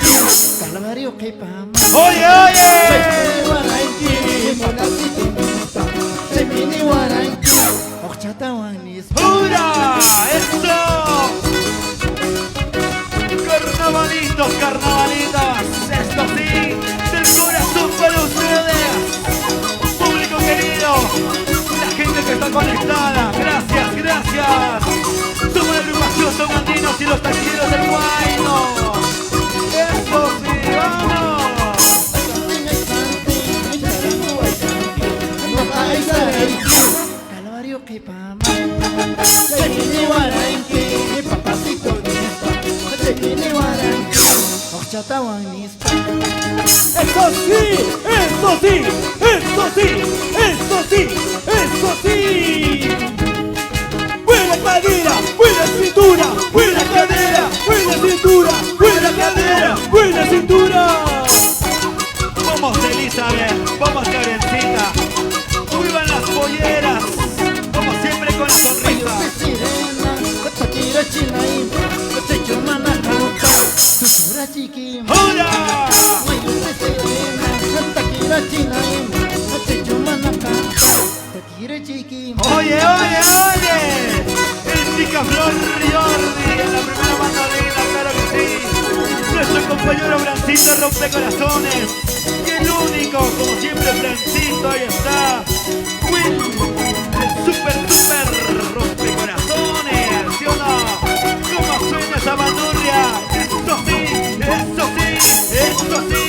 Calvario que pama. Oye, oye. ¡Hurra! ¡Eso! Carnavalitos, carnavalitas. Esto sí, del corazón para ustedes. Público querido, la gente que está conectada. Gracias, gracias. Somos la agrupación Son Andinos y los taquilleros del Guayno. Eso sí, vamos. Calvario que pama. Se viene Guaranqui, papacito nispa. Se viene Guaranqui, horchata nispa. ¡Eso sí! ¡Eso sí! ¡Eso sí! ¡Eso sí! ¡Eso sí! ¡Buena cadera! ¡Buena cintura! ¡Buena cadera! ¡Buena cintura! ¡Buena cadera! Elizabeth, vamos Karencita. Vivan las polleras, como siempre con la sonrisa. ¡Hola! Oye, oye, oye. El picaflor Jordi en la primera mandolina, claro que sí. Nuestro compañero Francito Rompecorazones. Y el único, como siempre, Francito, ahí está. Will, el super rompecorazones, ¿sí o no? ¿Cómo suena esa bandurria? Eso sí, eso sí, eso sí.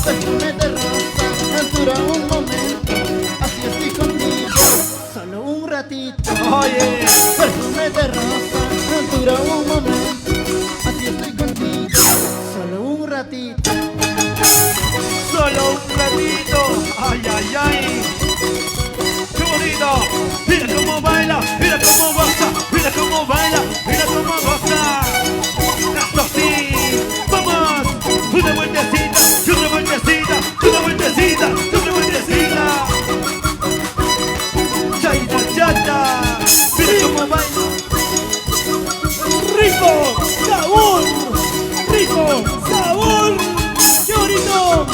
Perfume de rosa, dura un momento, así estoy contigo, solo un ratito. Oye, perfume de rosa, dura un momento, así estoy contigo, solo un ratito. Solo un ratito, ay, ay, ay. ¡Qué bonito! Mira cómo baila, mira cómo goza, mira cómo baila, mira cómo goza. Eso sí, vamos, una vueltecita, una vueltecita, una vueltecita, una vueltecita. Chaita, chata, mira cómo baila. ¡Rico! ¡Sabor! ¡Rico! ¡Sabor! ¡Qué bonito!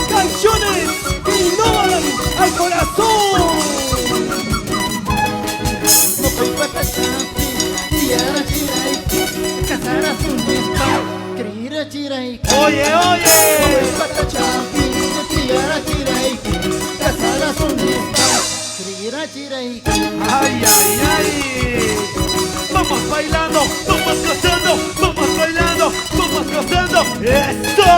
¡Canciones que innovan al corazón! No soy patachapi, tiara chiraiki, casarás un dispa, creíra chiraiki. Oye, oye. No soy patachapi, tiara chiraiki, casarás un dispa, creíra chiraiki. Ay, ay, ay. Vamos bailando, vamos gozando, vamos bailando, vamos gozando. ¡Eso!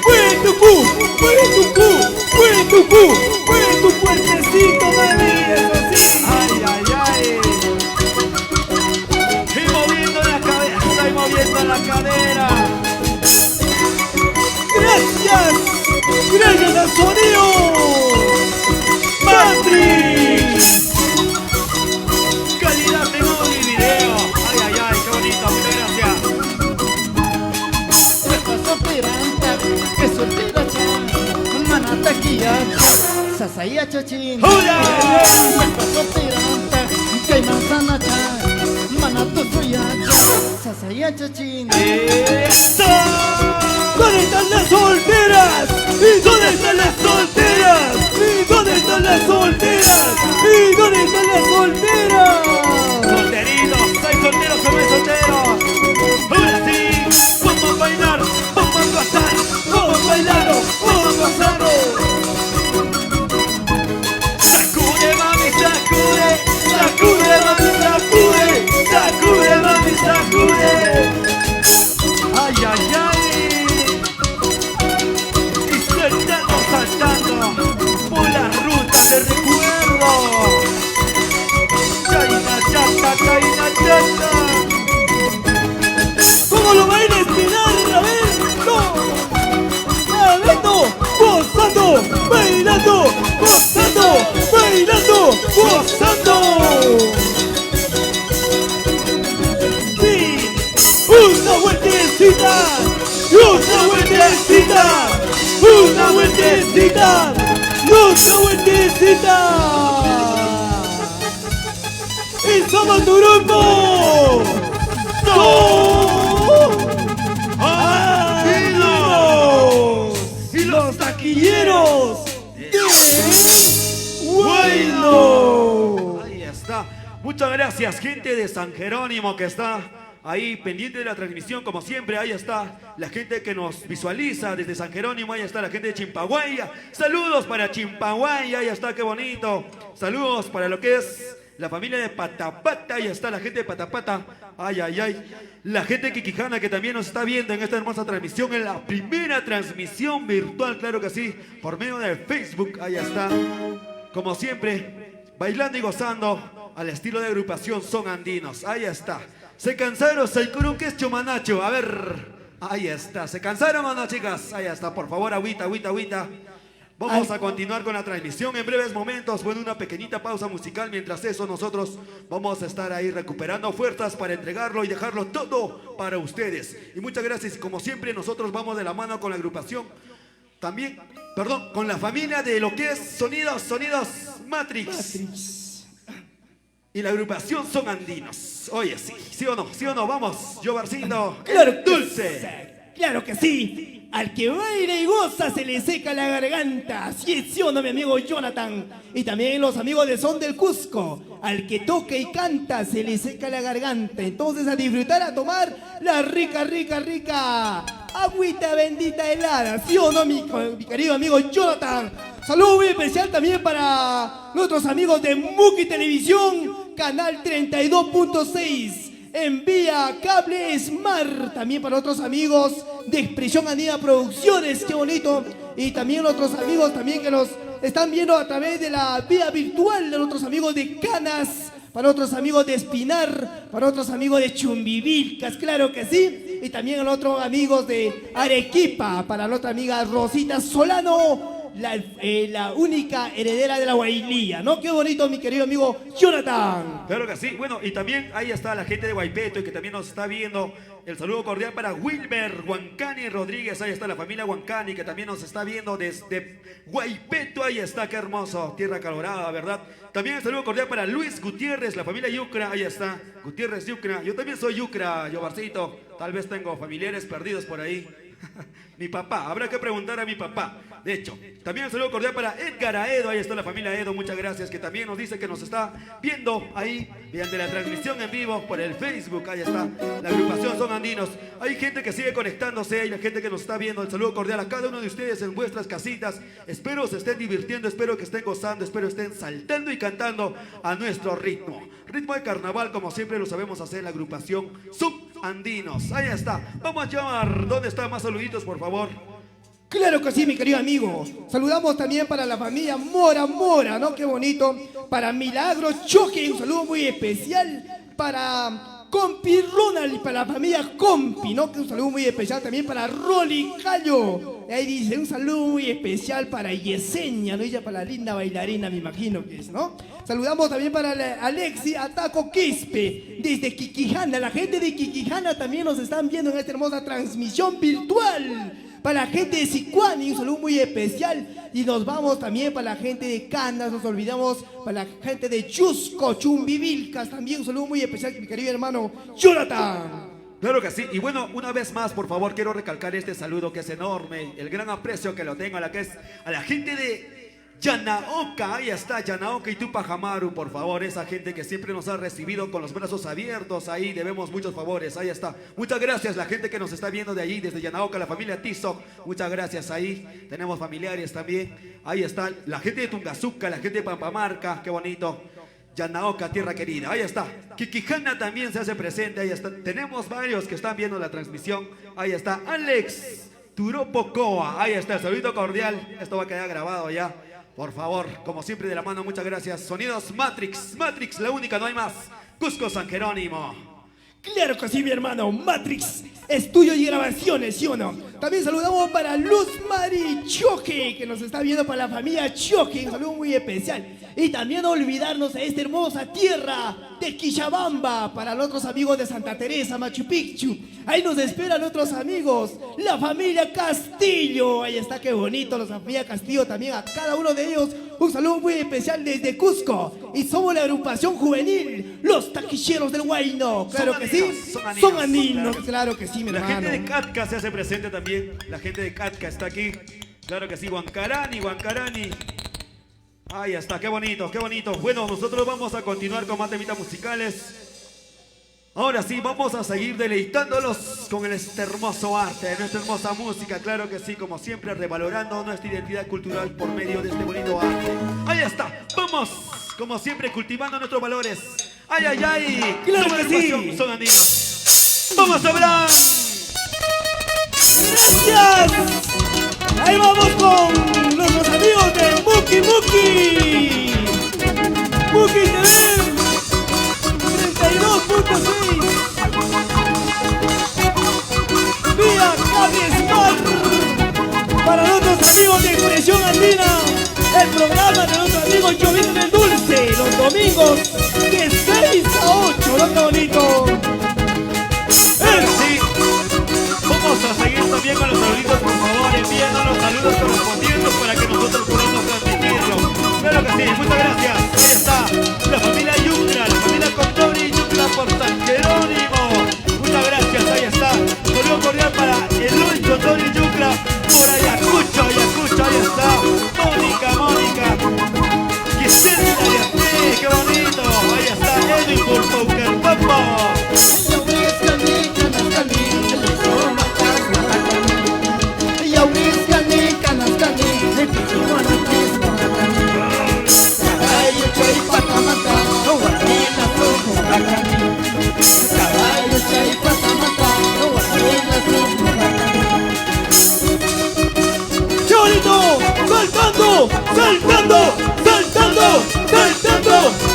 ¡Mueve tu cu! ¡Mueve tu cu! ¡Mueve tu cu! ¡Mueve tu cuerpecito, mami! ¡Eso sí! Ay, ay, ay. Y moviendo la cabeza y moviendo la cadera. ¡Gracias! ¡Gracias al sonido! ¡Matrix! Calidad de audio y video. Ay, ay, ay, qué bonito, muchas gracias. Se pasó piranta, que soltera chan, manata kiyacha, sasaya chachin. ¡Hurra! Se pasó piranta, que manzana chan, manato suyacha, sasaya chachin. ¡Eso! ¿Dónde están las solteras? ¿Y dónde están las solteras? ¿Y dónde están las solteras? ¿Y dónde están las solteras? Solteritos, ¿hay solteros o no hay solteros? Ahora sí, vamos a bailar, vamos a gozar, vamos a bailar, vamos a gozar. Sacude, mami, sacude, sacude, mami, sacude, sacude, mami, sacude. Ay, ay, ay. Y saltando, saltando por las rutas de recuerdo. Chaina, chata, chaina, chata. ¿Cómo lo van a esperar? A ver, no. Bailando, gozando, bailando, gozando, bailando, gozando. Sí, una vueltecita, una vueltecita, una vueltecita, otra vueltecita. ¡Y somos tu grupo! ¡No! ¡Andinos! ¡Y los taquilleros de Huayno! Ahí está. Muchas gracias, gente de San Jerónimo que está ahí pendiente de la transmisión, como siempre. Ahí está la gente que nos visualiza desde San Jerónimo. Ahí está la gente de Chimpahuaya. Saludos para Chimpahuaya. Ahí está, qué bonito. Saludos para lo que es la familia de Patapata. Ahí está la gente de Patapata. Ay, ay, ay. La gente de Quiquijana que también nos está viendo en esta hermosa transmisión, en la primera transmisión virtual, claro que sí, por medio de Facebook. Ahí está. Como siempre, bailando y gozando al estilo de agrupación Son Andinos. Ahí está. ¿Se cansaron? ¿Saikuru que es chumanacho? A ver. Ahí está. ¿Se cansaron o no, chicas? Ahí está. Por favor, agüita, agüita, agüita. Vamos a continuar con la transmisión en breves momentos, bueno, una pequeñita pausa musical. Mientras eso, nosotros vamos a estar ahí recuperando fuerzas para entregarlo y dejarlo todo para ustedes. Y muchas gracias. Y como siempre, nosotros vamos de la mano con la agrupación, también, perdón, con la familia de lo que es Sonidos Matrix. Y la agrupación Son Andinos. Oye, sí o no, vamos, Jobarcito, Claro, dulce. Claro que sí. Al que baila y goza se le seca la garganta. Sí o no, mi amigo Jonathan. Y también los amigos de Son del Cusco. Al que toca y canta se le seca la garganta. Entonces a disfrutar, a tomar la rica agüita bendita helada. ¿Sí o no, mi querido amigo Jonathan? Saludo muy especial también para nuestros amigos de Muki Televisión, canal 32.6. En vía cable Smart, también para otros amigos de Expresión Andina Producciones, qué bonito, y también otros amigos también que nos están viendo a través de la vía virtual, de otros amigos de Canas, para otros amigos de Espinar, para otros amigos de Chumbivilcas, claro que sí, y también a los otros amigos de Arequipa, para nuestra amiga Rosita Solano, la única heredera de la Guailía, ¿no? Qué bonito, mi querido amigo Jonathan. Claro que sí. Bueno, y también ahí está la gente de Guaypeto y que también nos está viendo. El saludo cordial para Wilmer Huancani Rodríguez. Ahí está la familia Huancani que también nos está viendo desde Guaypeto. Ahí está, qué hermoso. Tierra calorada, ¿verdad? También el saludo cordial para Luis Gutiérrez, la familia Yucra. Ahí está, Gutiérrez Yucra. Yo también soy Yucra, Yobarcito. Tal vez tengo familiares perdidos por ahí. Mi papá, habrá que preguntar a mi papá. De hecho, también el saludo cordial para Edgar Aedo. Ahí está la familia Aedo, muchas gracias. Que también nos dice que nos está viendo ahí mediante la transmisión en vivo por el Facebook. Ahí está la agrupación Son Andinos. Hay gente que sigue conectándose. Hay la gente que nos está viendo. El saludo cordial a cada uno de ustedes en vuestras casitas. Espero se estén divirtiendo, espero que estén gozando, espero estén saltando y cantando a nuestro ritmo. Ritmo de carnaval, como siempre lo sabemos hacer, la agrupación Son Andinos. Ahí está. Vamos a llamar. ¿Dónde están más saluditos, por favor? Claro que sí, mi querido amigo. Saludamos también para la familia Mora, ¿no? Qué bonito. Para Milagro Choque, un saludo muy especial. Para Compi Ronald y para la familia Compi, ¿no? Que un saludo muy especial también para Rolly Callo. Ahí dice, un saludo muy especial para Yesenia, ¿no? Ella para la linda bailarina, me imagino que es, ¿no? Saludamos también para Alexi Ataco Quispe, desde Quiquijana. La gente de Quiquijana también nos están viendo en esta hermosa transmisión virtual. Para la gente de Sicuani, un saludo muy especial. Y nos vamos también para la gente de Canas, nos olvidamos para la gente de Chusco, Chumbivilcas, también un saludo muy especial, mi querido hermano Jonathan. Claro que sí, y bueno, una vez más, por favor, quiero recalcar este saludo que es enorme, el gran aprecio que lo tengo a la gente de Yanaoka. Ahí está, Yanaoka y Tupac Amaru, por favor, esa gente que siempre nos ha recibido con los brazos abiertos, ahí debemos muchos favores, ahí está. Muchas gracias, la gente que nos está viendo de allí, desde Yanaoka, la familia Tizoc, muchas gracias ahí, tenemos familiares también, ahí está, la gente de Tungazuca, la gente de Pampamarca, qué bonito. Yanaoka, tierra querida, ahí está. Quiquijana también se hace presente, ahí está. Tenemos varios que están viendo la transmisión, ahí está Alex Turopocoa, ahí está, el saludito cordial, esto va a quedar grabado ya. Por favor, como siempre de la mano, muchas gracias. Sonidos Matrix, la única, no hay más. Cusco San Jerónimo. Claro que sí, mi hermano. Matrix, estudio y grabaciones, ¿sí o no? También saludamos para Luz Mari Choque, que nos está viendo para la familia Choque. Un saludo muy especial. Y también no olvidarnos de esta hermosa tierra de Quichabamba, para los otros amigos de Santa Teresa, Machu Picchu. Ahí nos esperan otros amigos, la familia Castillo. Ahí está, qué bonito, la familia Castillo también, a cada uno de ellos un saludo muy especial desde Cusco. Y somos la agrupación juvenil, los taquilleros del Huayno. Claro que sí, son andinos, claro que sí, mi hermano. La gente de Catca se hace presente también, la gente de Catca está aquí. Claro que sí, Huancarani. Ahí está, qué bonito, qué bonito. Bueno, nosotros vamos a continuar con más temitas musicales. Ahora sí, vamos a seguir deleitándolos con este hermoso arte, nuestra hermosa música. Claro que sí, como siempre, revalorando nuestra identidad cultural por medio de este bonito arte. Ahí está, vamos, como siempre, cultivando nuestros valores. ¡Ay, ay, ay! ¡Claro que sí! Son andinos. ¡Vamos a hablar! ¡Gracias! Ahí vamos con nuestros amigos de Muki TV 32.6 vía Cable Smart para nosotros amigos de Expresión Andina, el programa de nuestro amigo Jovino del Dulce, los domingos de 6 a 8, ¿no? ¡Qué bonito! Sí. Vamos a seguir también con los saluditos, por favor, envíenos los saludos correspondientes para que nosotros podamos transmitirlo. Claro que sí, muchas gracias. Ahí está, la familia Yucra, la familia Condori Yucra por San Jerónimo. Muchas gracias, ahí está. Saludo cordial para Eloy Condori Yucra por Ayacucho, ahí está. Mónica. Gisela Ariasté, qué bonito. Ahí está, Edwin por Paucartambo. ¡Qué bonito!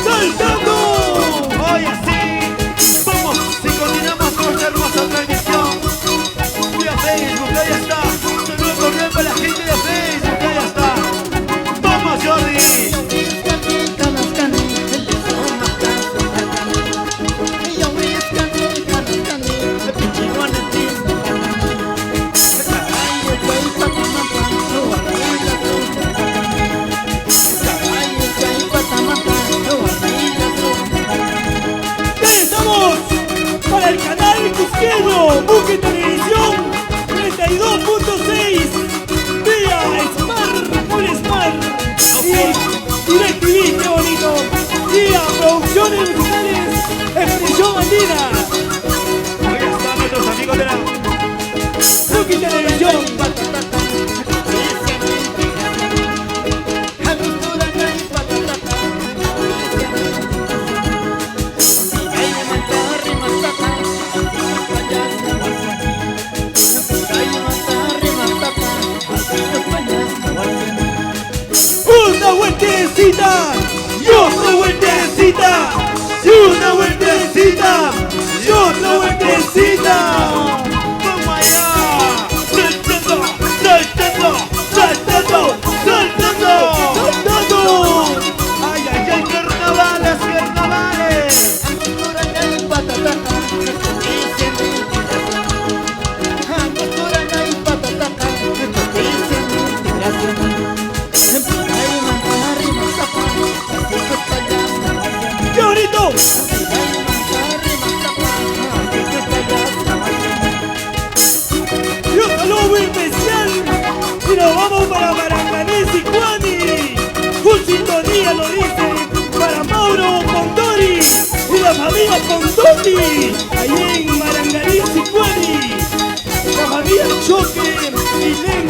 ¡Saltando! Hoy así, vamos y continuamos con esta hermosa transmisión vía Facebook, ahí está. Saludos cordial para la gente de Facebook, ahí está. Vamos, Jordi. Estamos para el canal Cusqueño, Buque Televisión 32.6 vía Smart y DirecTV, qué bonito, vía Producciones Musicales Expresión Andina. Ahí están nuestros amigos de la Buque Televisión. Una vueltecita, y otra vueltecita, y una vueltecita, y otra vueltecita. ¡Vamos allá! ¡Saltando! ¡Ay, carnavales! ¡Qué bonito! Y un saludo muy especial y nos vamos para Maranganí, Sicuani. Un sintonía lo dice para Mauro Condori y la familia Condori allí en Maranganí, Sicuani. La familia Choque y Len.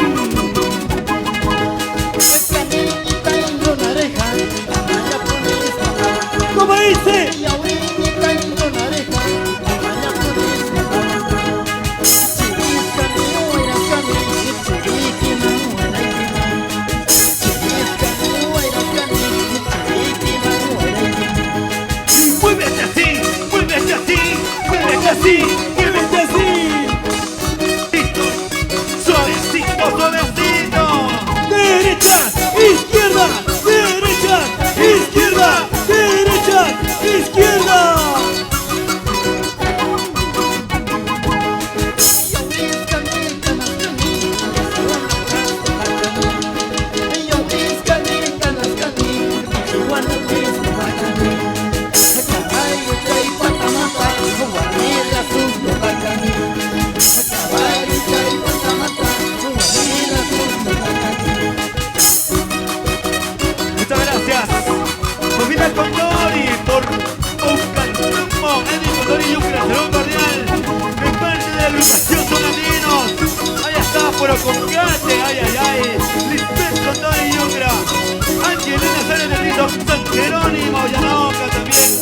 ¿Cómo dice? ¡Muévete así! Muévete así. ¡Suavecito! Derecha, izquierda, izquierda. Muchas gracias. Familia Condori por Paucartambo, Edwin Condori Yucra, saludo cordial. De parte de la agrupación Son Andinos. Ahí está, por Concate, ay. Lisbeth Condori Yucra. Angelina Sales de Rizo, San Jerónimo, Yanoca también.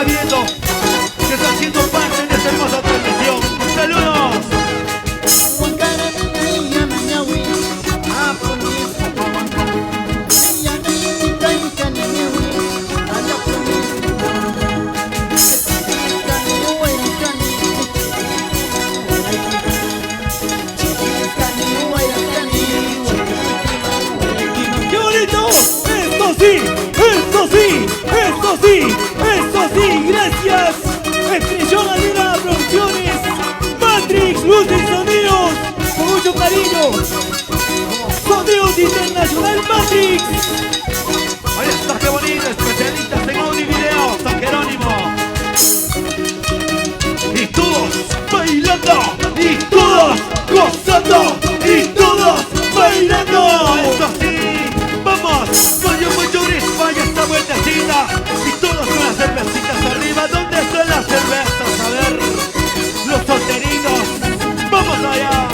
está viendo, que está haciendo parte de esta hermosa transmisión. ¡Saludos! ¡Qué bonito! ¡Esto sí! ¡Esto sí! ¡Esto sí! ¡Esto sí! ¡Gracias! Expresión Andina Producciones, Matrix, luces y sonidos, con mucho cariño. Sonidos Internacional Matrix. Ahí está, qué bonito, especialistas en audio y video, San Jerónimo. Y todos bailando, y todos gozando, y todos bailando. Esto sí, vamos, con Yumuchuris, vaya esta vueltecita. Y todos con las cervecitas arriba. ¿Dónde están las cervezas? A ver, los solteritos, vamos allá.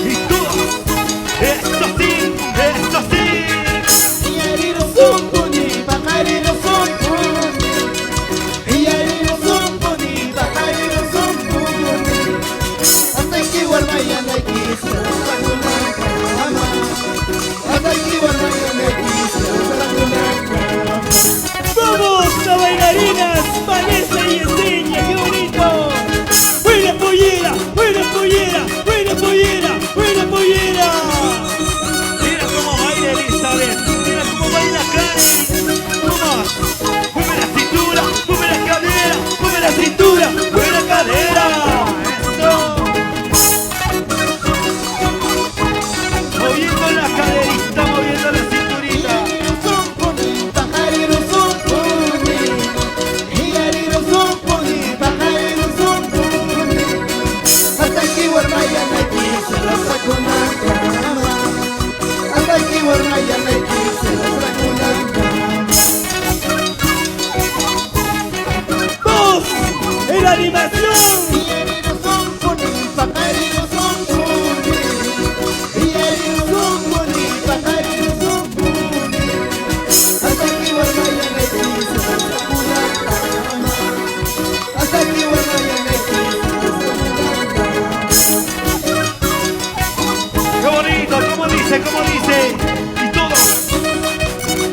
Y todos, esto sí, esto sí. ¡Vamos, las bailarinas! ¡Vanessa y Eseña! ¡Qué bonito! ¡Buena pollera! ¡Buena pollera! ¡Buena pollera! ¡Buena pollera! Mira cómo baila Elizabeth, mira cómo baila Karen. Vamos, mueve la cintura, mueve la cadera, mueve la cintura, mueve la cadera. Eso. Moviendo la caderita, moviendo la cinturita. ¡Dos! ¡En la animación! ¡Qué bonito! ¿Cómo dice? ¿Cómo dice? Y todos,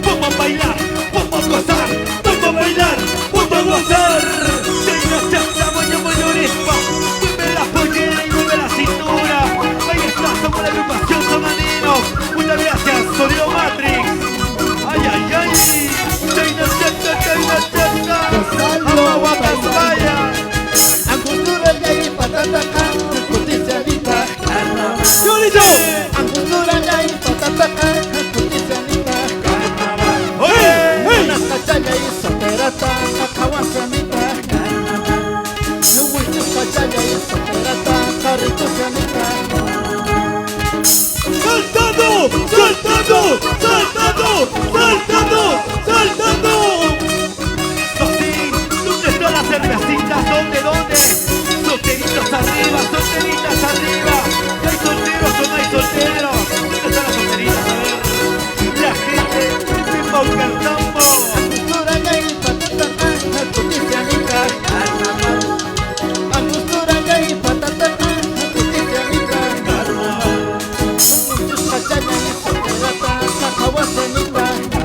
vamos a bailar, vamos a gozar, vamos a bailar, vamos a gozar. Mueve la pollera y mueve la cintura. Ahí está, somos la agrupación Son Andinos. Muchas gracias, Sonido Matrix. ¡Ay, ay, ay! ¡Chaina, chaina, chaina, chaina! ¡Vamos, guapas, vaya! ¡Qué bonito! ¡Saltando! ¡Saltando! ¡Saltando! ¡Saltando! ¡Saltando! Sí, ¿dónde están las cervecitas? ¿Dónde? Solteritos arriba, solteritas arriba. ¿Hay solteros o no hay solteros? ¿Dónde están las solteritas? A ver, la gente de Paucartambo. Carnaval.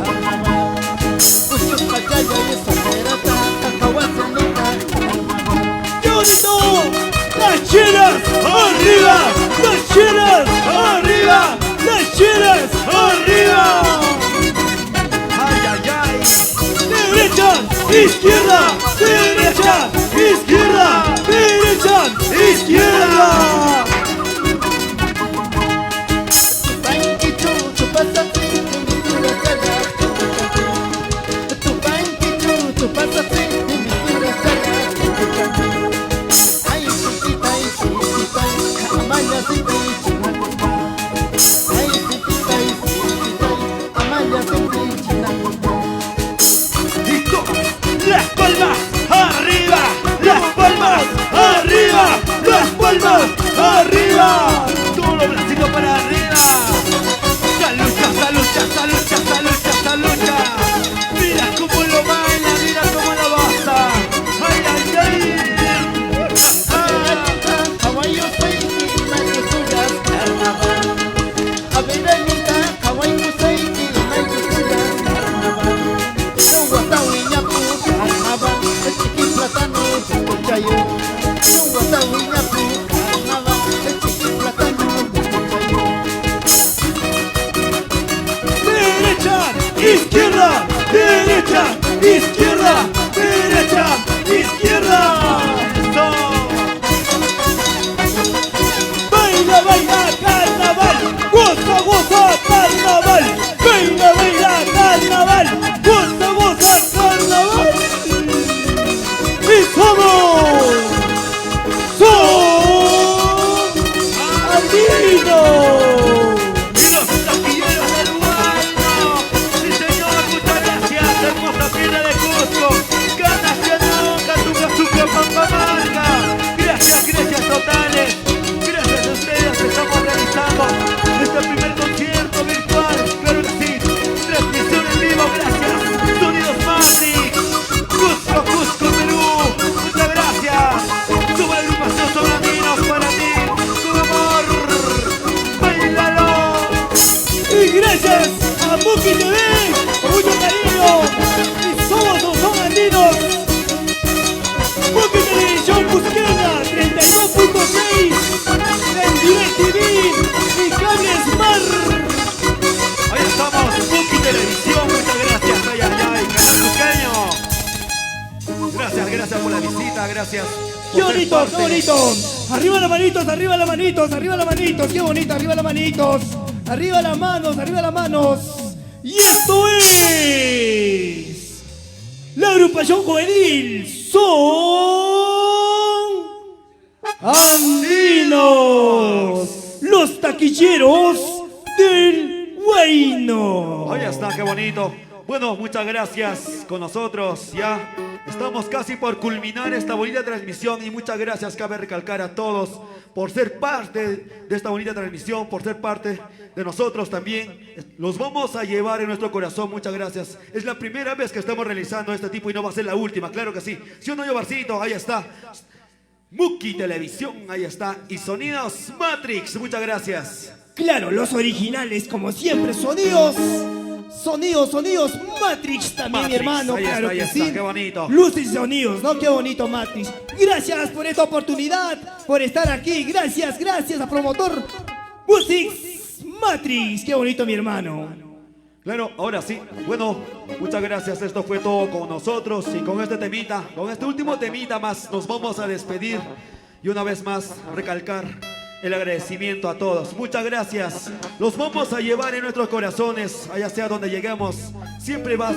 izquierda, derecha, izquierda. ¡Eso! Baila, baila, carnaval, goza, goza, carnaval. Baila, baila, carnaval, goza, goza, carnaval. Y somos, andinos. ¡Y los taquilleros del Huayno! ¡Sí, señor! ¡Muchas gracias! ¡Hermosa piedra de Cusco! ¡Canacional! ¡Catuca, Pampamarca! ¡Gracias, gracias totales! ¡Gracias a ustedes que estamos realizando este primer concierto virtual! ¡Claro que sí! ¡Transmisión en vivo! ¡Gracias! ¡Sonidos Matrix! ¡Cusco, Cusco, Perú! ¡Muchas gracias! ¡Sube la agrupación Son Andinos para ti! ¡Con amor! ¡Bailalo! Y gracias a Muki TV, con mucho cariño. Y son andinos. Muki Televisión Cusqueña, 32.6 en DirecTV y Cable Smart. Ahí estamos, Muki Televisión, muchas gracias, ay, ay, ay, canal Cusqueño. Gracias, gracias por la visita, gracias. ¡Qué por ser bonito, qué parte. bonito! Arriba las manitos, arriba las manitos, arriba las manitos, qué bonito, arriba las manitos, arriba las manos, arriba las manos. Y esto es la agrupación juvenil Son Andinos, los taquilleros del Huayno. Ahí está, qué bonito. Bueno, muchas gracias con nosotros, ya. Estamos casi por culminar esta bonita transmisión y muchas gracias, cabe recalcar a todos por ser parte de esta bonita transmisión, por ser parte de nosotros también. Los vamos a llevar en nuestro corazón, muchas gracias. Es la primera vez que estamos realizando este tipo y no va a ser la última, claro que sí. ¿Sí o no, Yobarcito? Ahí está. Muki Televisión, ahí está. Y Sonidos Matrix, muchas gracias. Claro, los originales, como siempre, sonidos Matrix también, mi Matrix, hermano, ahí claro está, ahí que está, sí. qué bonito. Luces y sonidos, ¿no? Qué bonito, Matrix. Gracias por esta oportunidad, por estar aquí. Gracias a Promotor Musics Matrix. Qué bonito, mi hermano. Claro, ahora sí. Bueno, muchas gracias. Esto fue todo con nosotros y con este temita, con este último temita más, nos vamos a despedir y una vez más recalcar el agradecimiento a todos. Muchas gracias. Los vamos a llevar en nuestros corazones, allá sea donde lleguemos. Siempre van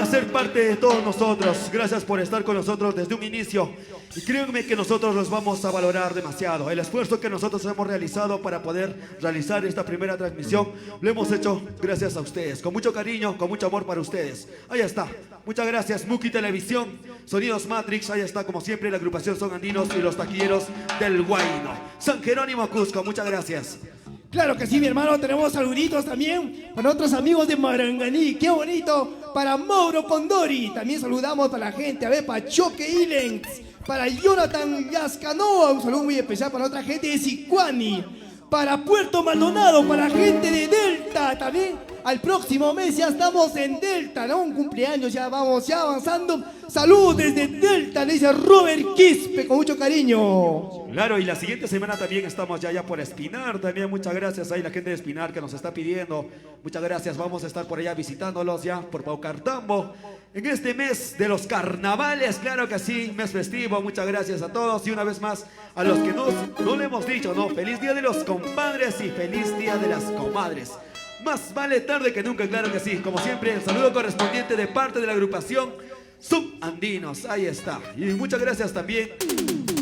a ser parte de todos nosotros. Gracias por estar con nosotros desde un inicio. Y créanme que nosotros los vamos a valorar demasiado. El esfuerzo que nosotros hemos realizado para poder realizar esta primera transmisión, lo hemos hecho gracias a ustedes. Con mucho cariño, con mucho amor para ustedes. Ahí está. Muchas gracias, Muki Televisión, Sonidos Matrix. Ahí está, como siempre, la agrupación Son Andinos y los taquilleros del Huayno. San Jerónimo, Cusco. Muchas gracias. Claro que sí, mi hermano. Tenemos saluditos también para otros amigos de Maranganí. Qué bonito. Para Mauro Condori. También saludamos para la gente. A ver, para Choque Ilens. Para Jonathan Yascanoa. Un saludo muy especial para otra gente de Sicuani. Para Puerto Maldonado. Para la gente de Delta. También al próximo mes ya estamos en Delta, ¿no? Un cumpleaños, ya vamos ya avanzando. Salud desde Delta, le dice Robert Quispe, con mucho cariño. Claro, y la siguiente semana también estamos ya por Espinar. También muchas gracias ahí la gente de Espinar que nos está pidiendo. Muchas gracias, vamos a estar por allá visitándolos ya por Paucartambo. En este mes de los carnavales, claro que sí, mes festivo. Muchas gracias a todos y una vez más a los que no le hemos dicho, ¿no? Feliz Día de los Compadres y feliz Día de las Comadres. Más vale tarde que nunca, claro que sí. Como siempre, el saludo correspondiente de parte de la agrupación Son Andinos. Ahí está. Y muchas gracias también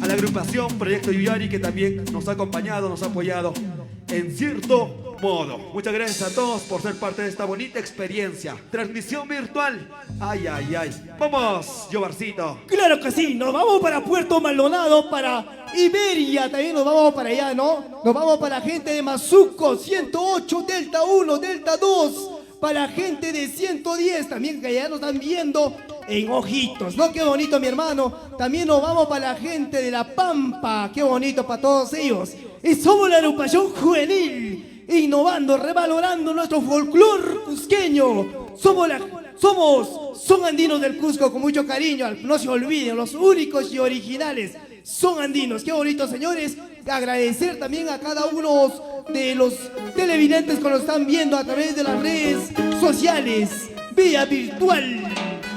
a la agrupación Proyecto Yuyari, que también nos ha acompañado, nos ha apoyado en cierto modo. Muchas gracias a todos por ser parte de esta bonita experiencia. Transmisión virtual. Ay, ay, ay. Vamos, Yobarcito. Claro que sí, nos vamos para Puerto Maldonado, para Iberia, también nos vamos para allá, ¿no? Nos vamos para la gente de Mazuco, 108, Delta 1, Delta 2, para la gente de 110, también que allá nos están viendo en Ojitos, ¿no? Qué bonito, mi hermano. También nos vamos para la gente de La Pampa, qué bonito para todos ellos. Y somos la agrupación juvenil, innovando, revalorando nuestro folclor cusqueño. Son Andinos del Cusco, con mucho cariño. No se olviden, los únicos y originales Son Andinos. Qué bonito, señores. Agradecer también a cada uno de los televidentes que nos están viendo a través de las redes sociales, vía virtual.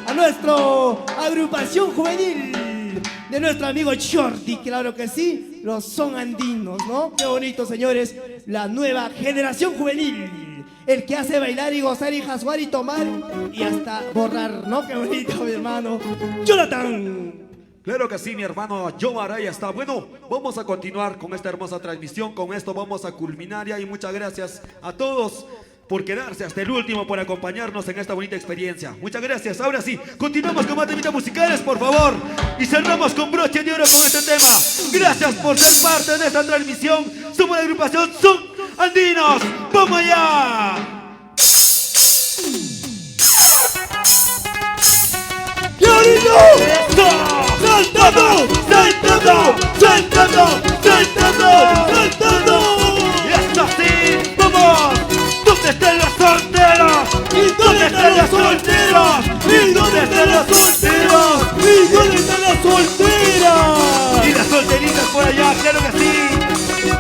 A nuestro agrupación juvenil de nuestro amigo Shorty, claro que sí, los son andinos, ¿no? Qué bonito, señores, la nueva generación juvenil, el que hace bailar y gozar y jasuar y tomar y hasta borrar, ¿no? Qué bonito, mi hermano Jonathan. Claro que sí, mi hermano Yomar, ahí está. Bueno, vamos a continuar con esta hermosa transmisión. Con esto vamos a culminar ya y muchas gracias a todos por quedarse hasta el último, por acompañarnos en esta bonita experiencia. Muchas gracias. Ahora sí, continuamos con más temitas musicales, por favor. Y cerramos con broche de oro con este tema. Gracias por ser parte de esta transmisión. Somos la agrupación Son Andinos. ¡Vamos allá! ¡Saltando! ¡Saltando! ¡Saltando! ¡Saltando! ¡Saltando! ¡Y esto así! ¡Vamos! ¿Dónde están los solteros? ¿Y dónde están los solteros? ¿Y dónde están los solteros? ¿Y dónde están las solteras? Y las solteritas por allá, claro que sí.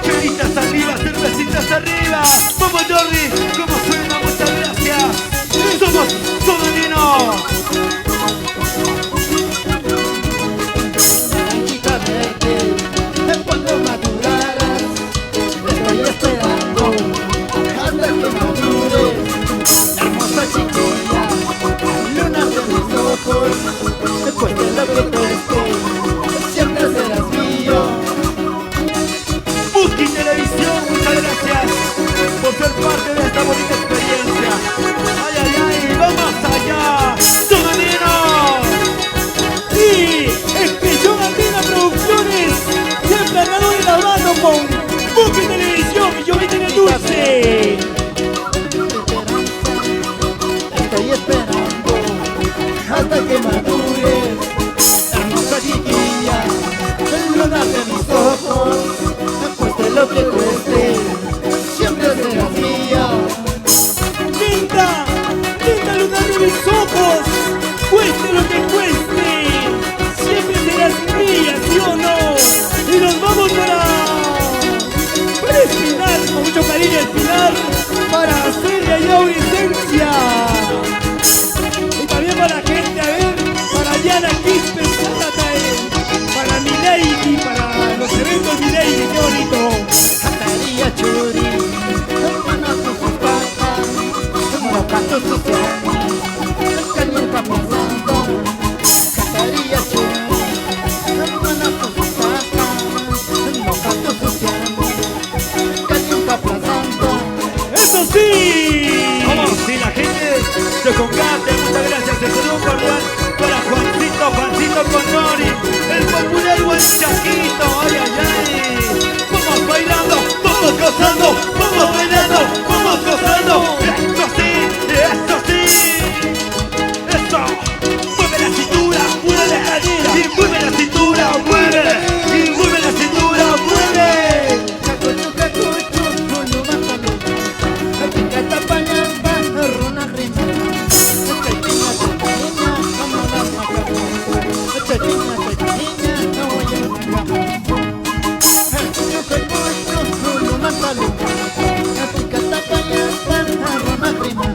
Chelitas arriba, cervecitas arriba. Vamos, Jordi, ¿cómo suena? Muchas gracias. Somos Sonadinos. Cuando maduraras, estoy esperando hasta que madures, hermosa chiquilla, luna de mis ojos, después de lo que cueste, siempre serás mío. Busqui Televisión, muchas gracias por ser parte de esta bonita experiencia. ¡Ay, ay, ay! ¡Vamos allá! ¡Sonadinos! Y Expresión Andina Producciones, siempre al lado de la mano con Buki Televisión y yo me tiene dulce. Estoy esperando hasta que madures, hermosa chiquilla, luna de mis ojos, cueste lo que cueste, siempre serás mía. Linda, linda luna de mis ojos, cueste lo que cueste, siempre serás mía, ¿sí o no? Y nos vamos para espinar, con mucho cariño espinar, para hacerle allá Auricencia. Y también para la gente, a ver, para Diana Quispe, para mi lady, para los eventos mi lady, qué bonito. Cantaría churi, hermana con sus patas, como canto su piano, calienta pasando. Cantaría churi, hermana con sus patas, como canto su piano, calienta pasando. ¡Eso sí! Vamos, si la gente se concate, muchas gracias. El saludo cordial para Juancito con Nori, el popular Guanchaquito. ¡Ay, ay, ay! Vamos bailando, vamos gozando, vamos bailando, vamos gozando. ¡Esto sí! ¡Eso! ¡Mueve la cintura! ¡Mueve la cadera! ¡Y mueve la cintura! ¡Mueve! ¡Y mueve la cintura! ¡Mueve! Cacuchu, cacuchu, no mátalo. Picata pañapa, runa rima. Pequeña, pequeña, como la macaca. Pequeña, pequeña, no voy a macaca. Cacuchu, cacuchu, no mátalo. Picata pañapa, runa rima.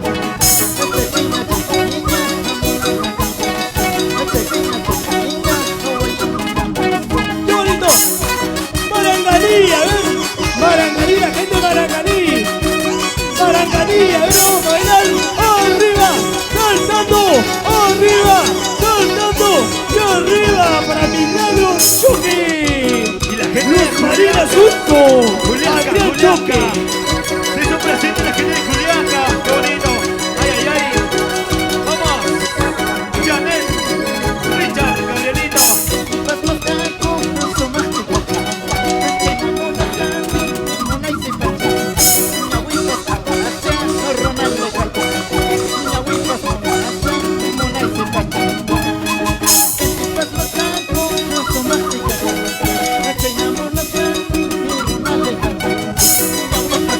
Pequeña, pequeña, como la macaca. Pequeña, pequeña, no voy a macaca. ¡Qué bonito! ¡Maranganilla, Maranganilla, gente de Maranganí. Maranganilla, vamos a bailar. ¡Arriba! ¡Saltando! ¡Arriba! ¡Saltando! ¡Y arriba! Para Milagro Choque. Y la gente Luz Marina Susto. Adrián Choque. Se hizo presente la gente de Juliaca. ¡Qué bonito! ¡Ay, ay, ay! ¡Vamos! Janet, Richard, Gabrielito. Vas buscando su mágica, llenando la casa, mona y sin pensar. Una huipa tapacha, rona de calpa. Una huipa tapacha, mona y sin pensar. Vas buscando su mágica, llenando la casa, rona de calpa. Una huipa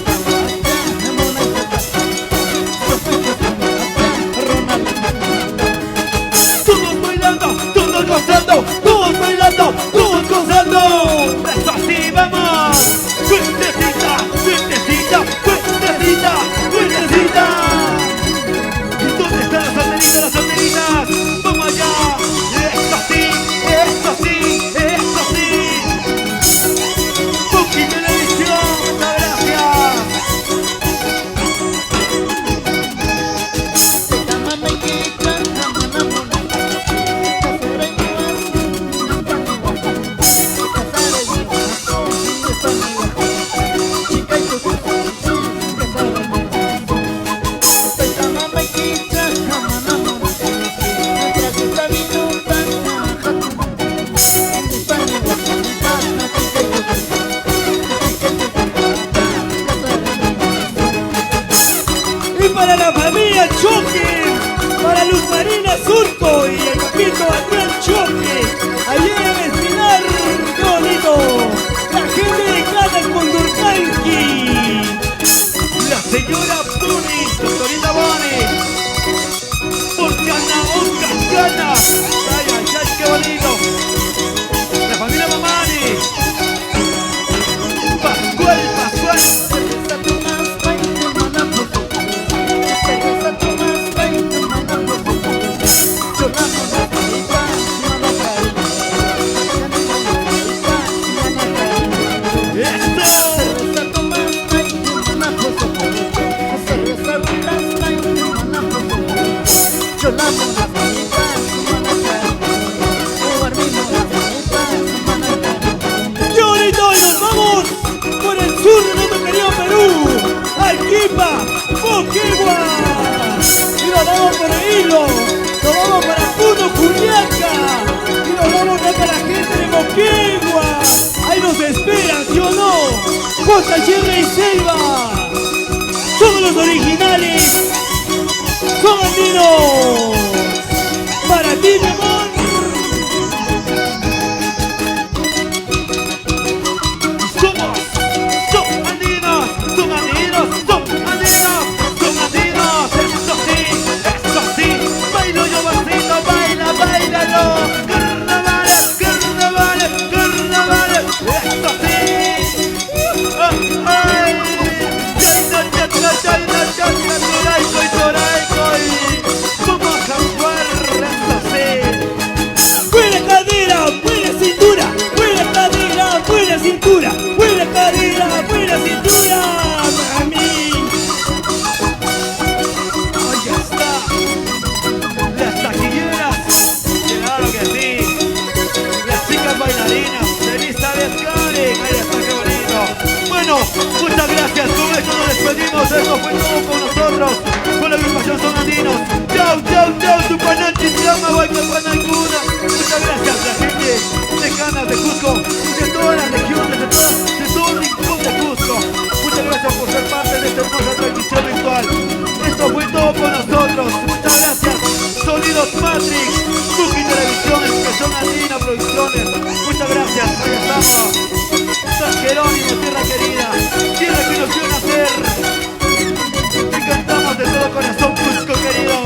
para la familia Choque, para Luz Marina Surco y el papito Adrián Choque, allí en Espinar, qué bonito. La gente de Canas Condorcanqui. La señora Bonnie, doctorita Bonnie. Oscana, Oscana. Ay, ay, ay, qué bonito. La familia Mamani. Pascual, Pascual. Cerveza Tomás, baile, mana, cerveza Tomás, baile, mana, cholamos la palita, mana, ¡Esto! cerveza Tomás, baile, mana, cerveza Rulas, baile, mana, cholamos la palita, mana, o armimos la palita, mana. ¡Qué bonito! Y nos vamos por el sur de nuestro querido Perú, Arequipa, Moquegua. Y nos vamos por el hilo, nos vamos para Puno, Juliaca. Y nos vamos acá para la gente de Moquegua. Ahí nos esperan, ¿sí o no? Costa, Sierra y Selva. Somos los originales. Son andinos. Para ti, mi amor. Somos, son andinos, son andinos, son andinos, son andinos. Eso sí, bailo yo vacilo, baila, bailalo. Carnavales, carnavales, carnavales. Eso sí. Ay, toraico y toraico y vamos a jugar. Eso sí. Buena cadera, buena cintura, buena cadera, buena cintura, buena cadera, buena cintura para mí. Ahí está. Las taquilleras. Claro que sí. Las chicas bailarinas. Elizabeth Karen. Ahí está, qué bonito. Bueno, muchas gracias. Con esto nos despedimos. Eso fue todo con nosotros. Con la agrupación Son Andinos. Chau, chau, chau. Tupananchi, Chama, Huaycapanacuna. Muchas gracias a la gente de Canas, de Cusco, de todas las regiones, de todo el rincón de Cusco. Muchas gracias por ser parte de esta hermosa transmisión virtual. Esto fue todo con nosotros. Muchas gracias. Sonidos Matrix, Cookie Televisión, Expresión Andina Producciones. Muchas gracias. Ahí estamos. San Jerónimo, tierra querida, tierra que nos vio nacer. Y cantamos de todo corazón, Cusco querido.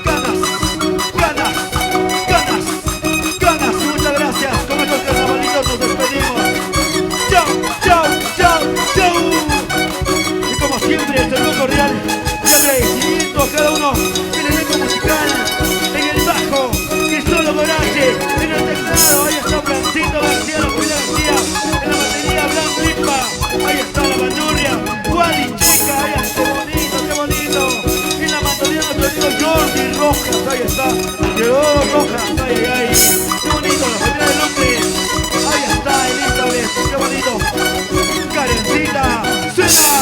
Canas, canas, canas, canas. Muchas gracias. Con estos carnavalitos nos despedimos. Chau, chau, chau, chau. Y como siempre, el saludo cordial y agradecimiento a cada uno en el elenco musical, en el bajo, Cristolo Gorache, en el teclado, ahí está Francito García, la familia García, en la batería Blanc Lipa, ahí está la bandurria, Wally Chica, ahí está, qué bonito, qué bonito. En la mandolina nuestro amigo Jordi Rojas, ahí está, llegó Rojas, ay, ay, qué bonito, la familia del hombre, ahí está Elizabeth, qué bonito, Karencita, suena.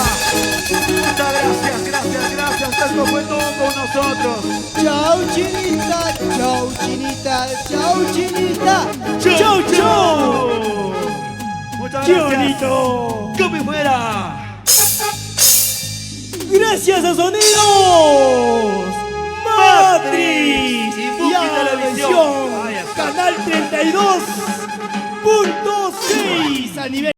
Muchas gracias, gracias, gracias. Esto fue todo con nosotros. Chau chinita, chau chinita, chau chinita, Chau, chau chau. chau. Muchas ¡Qué gracias. bonito! ¡Copy fuera! Gracias a Sonidos Matrix Y Cookie Televisión. Ahí está. Canal 32.6 a nivel